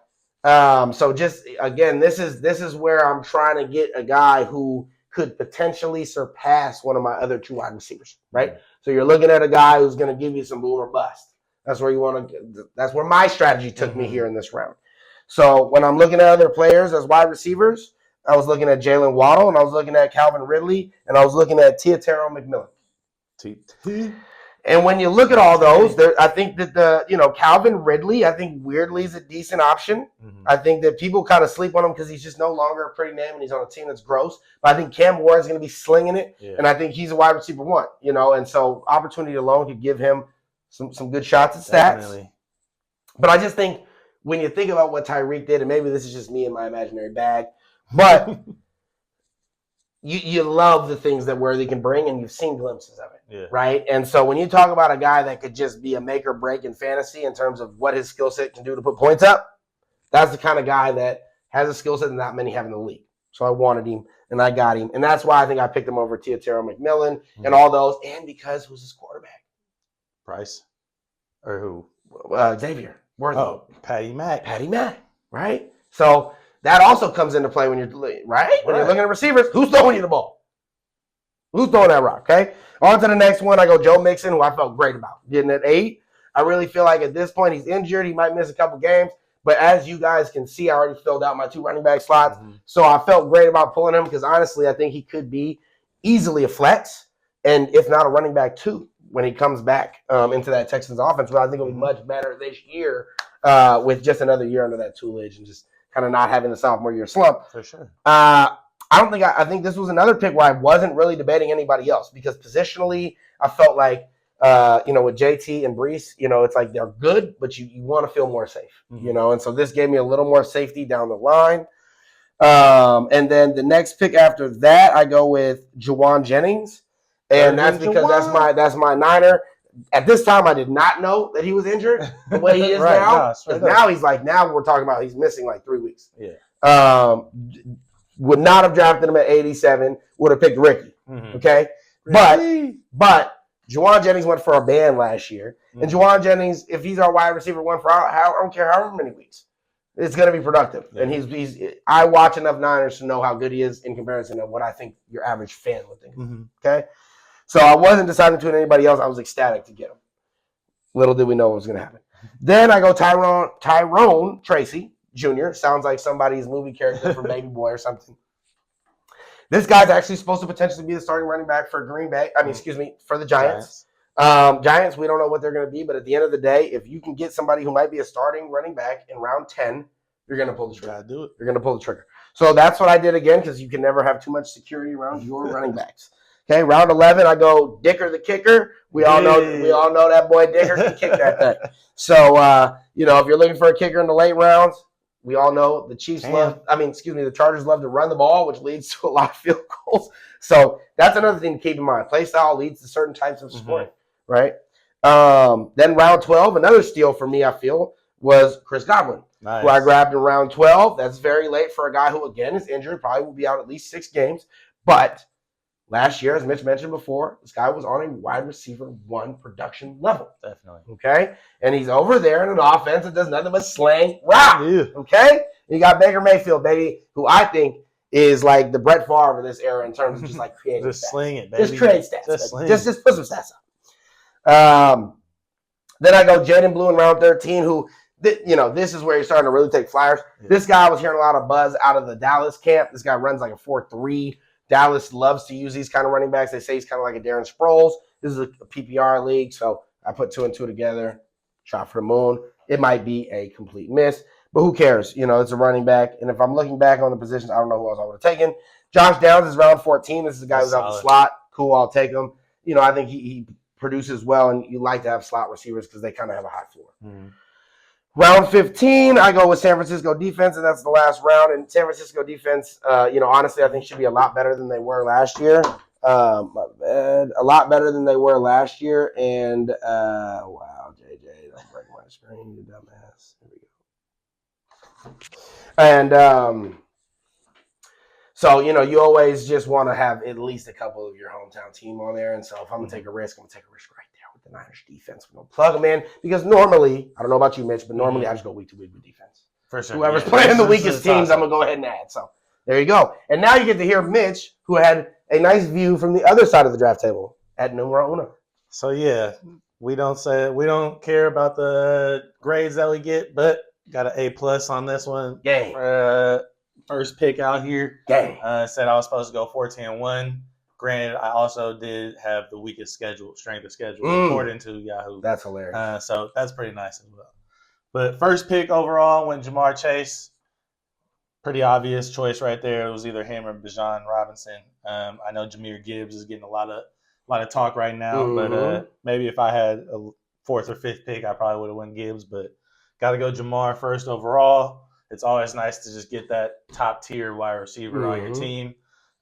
[SPEAKER 1] So just again, this is where I'm trying to get a guy who could potentially surpass one of my other 2 wide receivers, right? So you're looking at a guy who's going to give you some boom or bust. That's where you want to. That's where my strategy took me here in this round. So when I'm looking at other players as wide receivers, I was looking at Jalen Waddle, and I was looking at Calvin Ridley, and I was looking at Teotaro McMillan. And when you look at all those, I think that Calvin Ridley, I think weirdly is a decent option. I think that people kind of sleep on him because he's just no longer a pretty name and he's on a team that's gross. But I think Cam Ward is going to be slinging it, and I think he's a wide receiver 1. And so opportunity alone could give him some good shots at stats. Definitely. But I just think when you think about what Tyreek did, and maybe this is just me in my imaginary bag, but you love the things that Worthy can bring, and you've seen glimpses of it, right? And so when you talk about a guy that could just be a make or break in fantasy in terms of what his skill set can do to put points up, that's the kind of guy that has a skill set that not many have in the league. So I wanted him, and I got him. And that's why I think I picked him over Teotaro McMillan and all those, and because who's his quarterback?
[SPEAKER 3] Price? Or who?
[SPEAKER 1] Xavier Worthy.
[SPEAKER 3] Oh, Patty Mack,
[SPEAKER 1] right? So that also comes into play when you're right? When you're looking at receivers, who's throwing you the ball? Who's throwing that rock, okay? On to the next one. I go Joe Mixon, who I felt great about. Getting at 8. I really feel like at this point he's injured. He might miss a couple games. But as you guys can see, I already filled out my 2 running back slots. So I felt great about pulling him because, honestly, I think he could be easily a flex, and if not a running back 2 when he comes back into that Texans offense. But I think it'll be much better this year with just another year under that tutelage and just kind of not having the sophomore year slump.
[SPEAKER 3] For sure.
[SPEAKER 1] I think this was another pick where I wasn't really debating anybody else because positionally I felt like, with JT and Breece, it's like they're good, but you want to feel more safe, and so this gave me a little more safety down the line. And then the next pick after that, I go with Juwan Jennings, and that's because that's my Niner. At this time, I did not know that he was injured the way he is now. Now he's now we're talking about he's missing like 3 weeks. Would not have drafted him at 87. Would have picked Ricky. Okay, but Juwan Jennings went for a ban last year. And Juwan Jennings, if he's our wide receiver one for I don't care however many weeks, it's going to be productive. Yeah. And I watch enough Niners to know how good he is in comparison to what I think your average fan would think. Okay? So I wasn't deciding between anybody else. I was ecstatic to get him. Little did we know what was going to happen. Then I go Tyrone Tracy Jr. Sounds like somebody's movie character from Baby Boy or something. This guy's actually supposed to potentially be the starting running back for for the Giants. Giants, we don't know what they're going to be, but at the end of the day, if you can get somebody who might be a starting running back in round 10, you're going to pull the trigger.
[SPEAKER 3] Gotta do it.
[SPEAKER 1] You're going to pull the trigger. So that's what I did again, because you can never have too much security around your running backs. Okay, round 11, I go Dicker the kicker. We all know that boy Dicker can kick that thing. So if you're looking for a kicker in the late rounds, we all know the the Chargers love to run the ball, which leads to a lot of field goals. So that's another thing to keep in mind. Play style leads to certain types of scoring, right? Then round 12, another steal for me, I feel, was Chris Godwin, who I grabbed in round 12. That's very late for a guy who, again, is injured, probably will be out at least 6 games. But last year, as Mitch mentioned before, this guy was on a wide receiver 1 production level.
[SPEAKER 3] Definitely.
[SPEAKER 1] Okay? And he's over there in an offense that does nothing but slang rock. Yeah. Okay? And you got Baker Mayfield, baby, who I think is like the Brett Favre of this era in terms of just like creating
[SPEAKER 3] just
[SPEAKER 1] stats.
[SPEAKER 3] Sling it, baby.
[SPEAKER 1] Just create stats. Just put some stats up. Then I go Jaden Blue in round 13, who, this is where he's starting to really take flyers. Yeah. This guy was hearing a lot of buzz out of the Dallas camp. This guy runs like a 4.3. Dallas loves to use these kind of running backs. They say he's kind of like a Darren Sproles. This is a PPR league, so I put 2 and 2 together, shot for the moon. It might be a complete miss, but who cares? It's a running back, and if I'm looking back on the positions, I don't know who else I would have taken. Josh Downs is round 14. This is a guy who's out the slot. Cool, I'll take him. I think he produces well, and you like to have slot receivers because they kind of have a high floor. Mm-hmm. Round 15, I go with San Francisco defense, and that's the last round. And San Francisco defense, honestly, I think should be a lot better than they were last year. A lot better than they were last year. And, wow, JJ, don't break my screen, you dumbass. Here we go. And so, you always just want to have at least a couple of your hometown team on there. And so if I'm going to take a risk, I'm going to take a risk right there with the Niners defense. We're going to plug them in because normally, I don't know about you, Mitch, but normally I just go week to week with defense. For sure. Whoever's playing the weakest teams, I'm going to go ahead and add. So there you go. And now you get to hear Mitch, who had a nice view from the other side of the draft table at numero uno.
[SPEAKER 3] So, yeah, we don't care about the grades that we get, but got an A+ on this one.
[SPEAKER 1] Gang.
[SPEAKER 3] First pick out here.
[SPEAKER 1] Gang.
[SPEAKER 3] Said I was supposed to go 14-1. Granted, I also did have the weakest strength of schedule, according to Yahoo.
[SPEAKER 1] That's hilarious.
[SPEAKER 3] So that's pretty nice as well. But first pick overall went Jamar Chase. Pretty obvious choice right there. It was either him or Bijan Robinson. I know Jahmyr Gibbs is getting a lot of talk right now, but maybe if I had a 4th or 5th pick, I probably would have went Gibbs. But got to go Jamar first overall. It's always nice to just get that top-tier wide receiver on your team.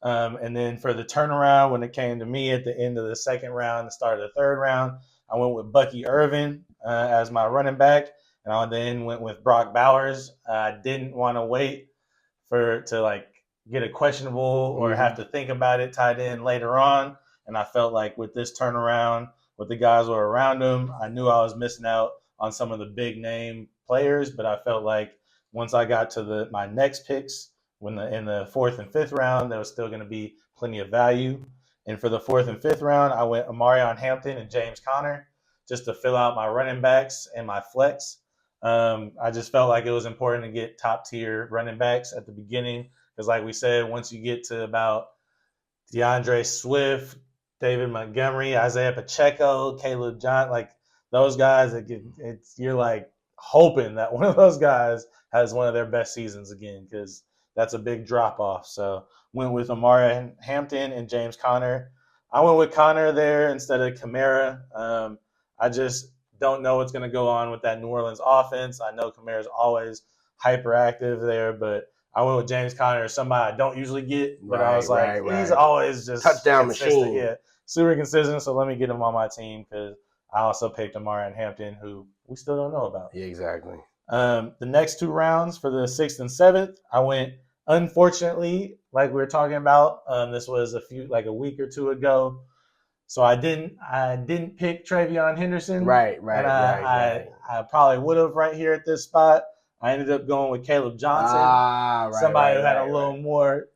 [SPEAKER 3] And then for the turnaround, when it came to me at the end of the 2nd round, the start of the 3rd round, I went with Bucky Irvin as my running back. And I then went with Brock Bowers. I didn't want to wait to get a questionable or have to think about it tied in later on. And I felt like with this turnaround, with the guys who were around him, I knew I was missing out on some of the big-name players, but I felt like once I got to my next picks, in the 4th and 5th round, there was still going to be plenty of value. And for the 4th and 5th round, I went Amarion Hampton and James Conner just to fill out my running backs and my flex. I just felt like it was important to get top-tier running backs at the beginning because, like we said, once you get to about DeAndre Swift, David Montgomery, Isaiah Pacheco, Caleb John, those guys, you're hoping that one of those guys has one of their best seasons again because that's a big drop-off. So went with Amari Hampton and James Conner. I went with Conner there instead of Kamara. I just don't know what's going to go on with that New Orleans offense. I know Kamara's always hyperactive there, but I went with James Conner, somebody I don't usually get. But I was he's always just
[SPEAKER 1] touchdown machine.
[SPEAKER 3] Yeah, super consistent, so let me get him on my team because I also picked Amari Hampton, who we still don't know about.
[SPEAKER 1] Yeah, exactly.
[SPEAKER 3] The next 2 rounds for the 6th and 7th, I went, unfortunately, like we were talking about, this was a week or 2 ago. So I didn't pick Travion Henderson.
[SPEAKER 1] Right.
[SPEAKER 3] And I probably would have right here at this spot. I ended up going with Caleb Johnson, somebody who had a little more,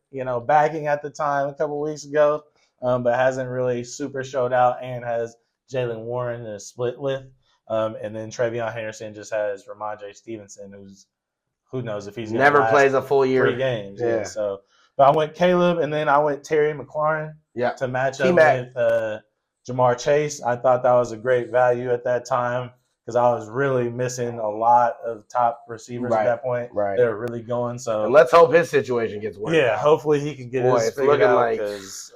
[SPEAKER 3] backing at the time a couple weeks ago, but hasn't really super showed out and has Jalen Warren to split with. And then Travion Henderson just has Ramondre Stevenson, who knows if he's going to
[SPEAKER 1] never plays a full year.
[SPEAKER 3] 3 games. Yeah. So, but I went Caleb, and then I went Terry McLaurin to match up with Jamar Chase. I thought that was a great value at that time because I was really missing a lot of top receivers at that point. Right. They were really going. So
[SPEAKER 1] and let's hope his situation gets worse.
[SPEAKER 3] Yeah, hopefully he can get his figured out because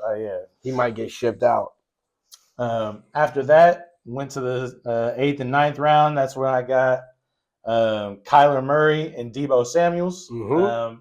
[SPEAKER 1] he might get shipped out.
[SPEAKER 3] After that, went to the 8th and 9th round. That's where I got Kyler Murray and Deebo Samuels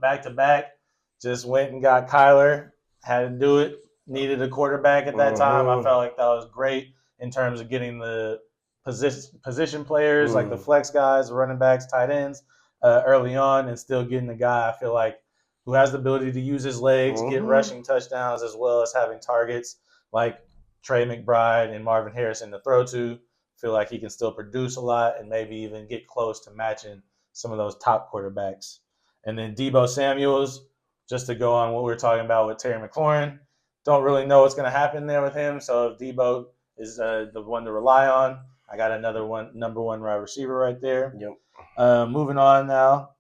[SPEAKER 3] back to back. Just went and got Kyler. Had to do it. Needed a quarterback at that time. I felt like that was great in terms of getting the position players like the flex guys, the running backs, tight ends early on, and still getting the guy I feel like who has the ability to use his legs, get rushing touchdowns as well as having targets like Trey McBride and Marvin Harrison to throw to. Feel like he can still produce a lot and maybe even get close to matching some of those top quarterbacks. And then Deebo Samuels, just to go on what we were talking about with Terry McLaurin, don't really know what's going to happen there with him. So if Deebo is the one to rely on, I got another number one wide receiver right there.
[SPEAKER 1] Yep.
[SPEAKER 3] Moving on now.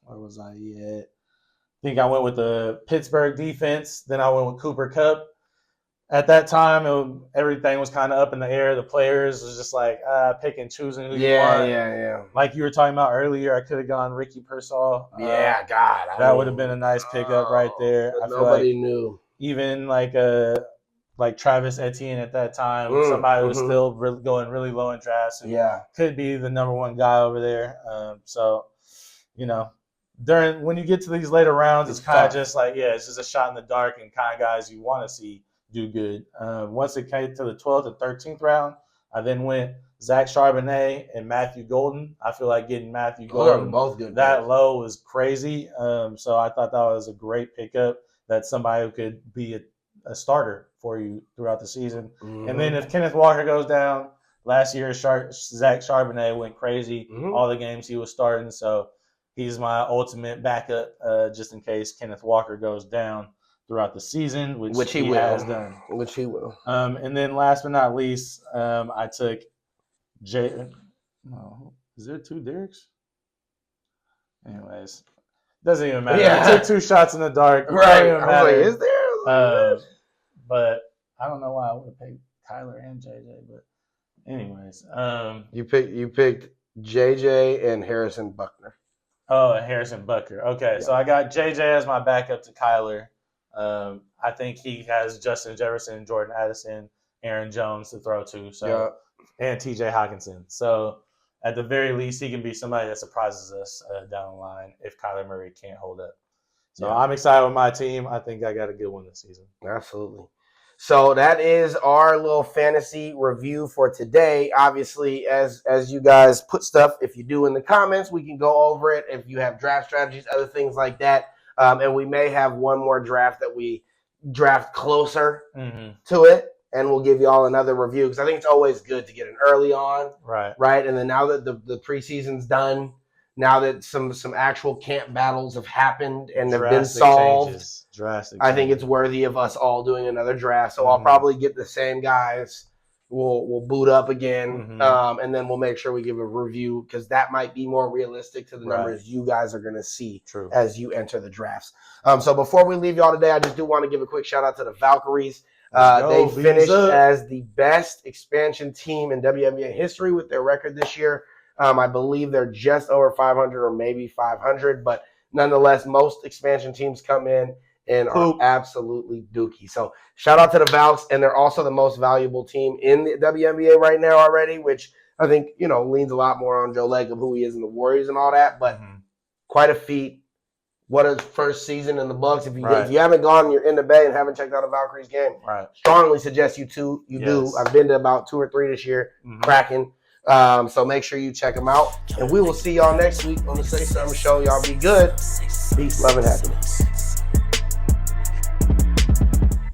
[SPEAKER 3] Where was I at? I think I went with the Pittsburgh defense. Then I went with Cooper Kupp. At that time, everything was kind of up in the air. The players was just like pick and choosing who you want.
[SPEAKER 1] Yeah.
[SPEAKER 3] Like you were talking about earlier, I could have gone Ricky Pearsall. That would have been a nice pickup right there. I feel
[SPEAKER 1] nobody knew.
[SPEAKER 3] Even like Travis Etienne at that time, somebody who was still going really low in drafts. And could be the number one guy over there. When you get to these later rounds, it's kind of just like, it's just a shot in the dark and kind of guys you want to see do good. Once it came to the 12th and 13th round, I then went Zach Charbonnet and Matthew Golden. I feel like getting Matthew Golden
[SPEAKER 1] both good
[SPEAKER 3] that low was crazy. So I thought that was a great pickup. That's somebody who could be a starter for you throughout the season. And then if Kenneth Walker goes down, last year Zach Charbonnet went crazy all the games he was starting. So he's my ultimate backup just in case Kenneth Walker goes down throughout the season, which he has done.
[SPEAKER 1] Which he will.
[SPEAKER 3] And then last but not least, I took is there 2 Derricks? Anyways, doesn't even matter. I took 2 shots in the dark.
[SPEAKER 1] Right. I was like, is there?
[SPEAKER 3] But I don't know why I would have picked Kyler and JJ. But anyways,
[SPEAKER 1] you picked JJ and Harrison Buckner.
[SPEAKER 3] Oh, Harrison Bucker. Okay, so I got JJ as my backup to Kyler. I think he has Justin Jefferson, Jordan Addison, Aaron Jones to throw to, and TJ Hawkinson. So at the very least, he can be somebody that surprises us down the line if Kyler Murray can't hold up. So I'm excited with my team. I think I got a good one this season.
[SPEAKER 1] Absolutely. So that is our little fantasy review for today. Obviously, as you guys put stuff, if you do in the comments, we can go over it. If you have draft strategies, other things like that. And we may have one more draft that we draft closer to it, and we'll give you all another review because I think it's always good to get an early on. Right. And then now that the preseason's done, now that some actual camp battles have happened and have been solved, I think it's worthy of us all doing another draft. So I'll probably get the same guys. We'll boot up again, and then we'll make sure we give a review because that might be more realistic to the numbers you guys are going to see as you enter the drafts. So before we leave y'all today, I just do want to give a quick shout out to the Valkyries. They finished as the best expansion team in WNBA history with their record this year. I believe they're just over 500 or maybe 500, but nonetheless, most expansion teams come in and are absolutely dookie. So shout out to the Valks, and they're also the most valuable team in the WNBA right now already, which I think, leans a lot more on Joe Lacob, who he is in the Warriors and all that, but quite a feat. What a first season in the Bucks. If you haven't gone, you're in the Bay and haven't checked out a Valkyries game, strongly suggest you do. I've been to about 2 or 3 this year, cracking. So make sure you check them out. And we will see y'all next week on the Say Somethin Show. Y'all be good. Peace, love, and happiness.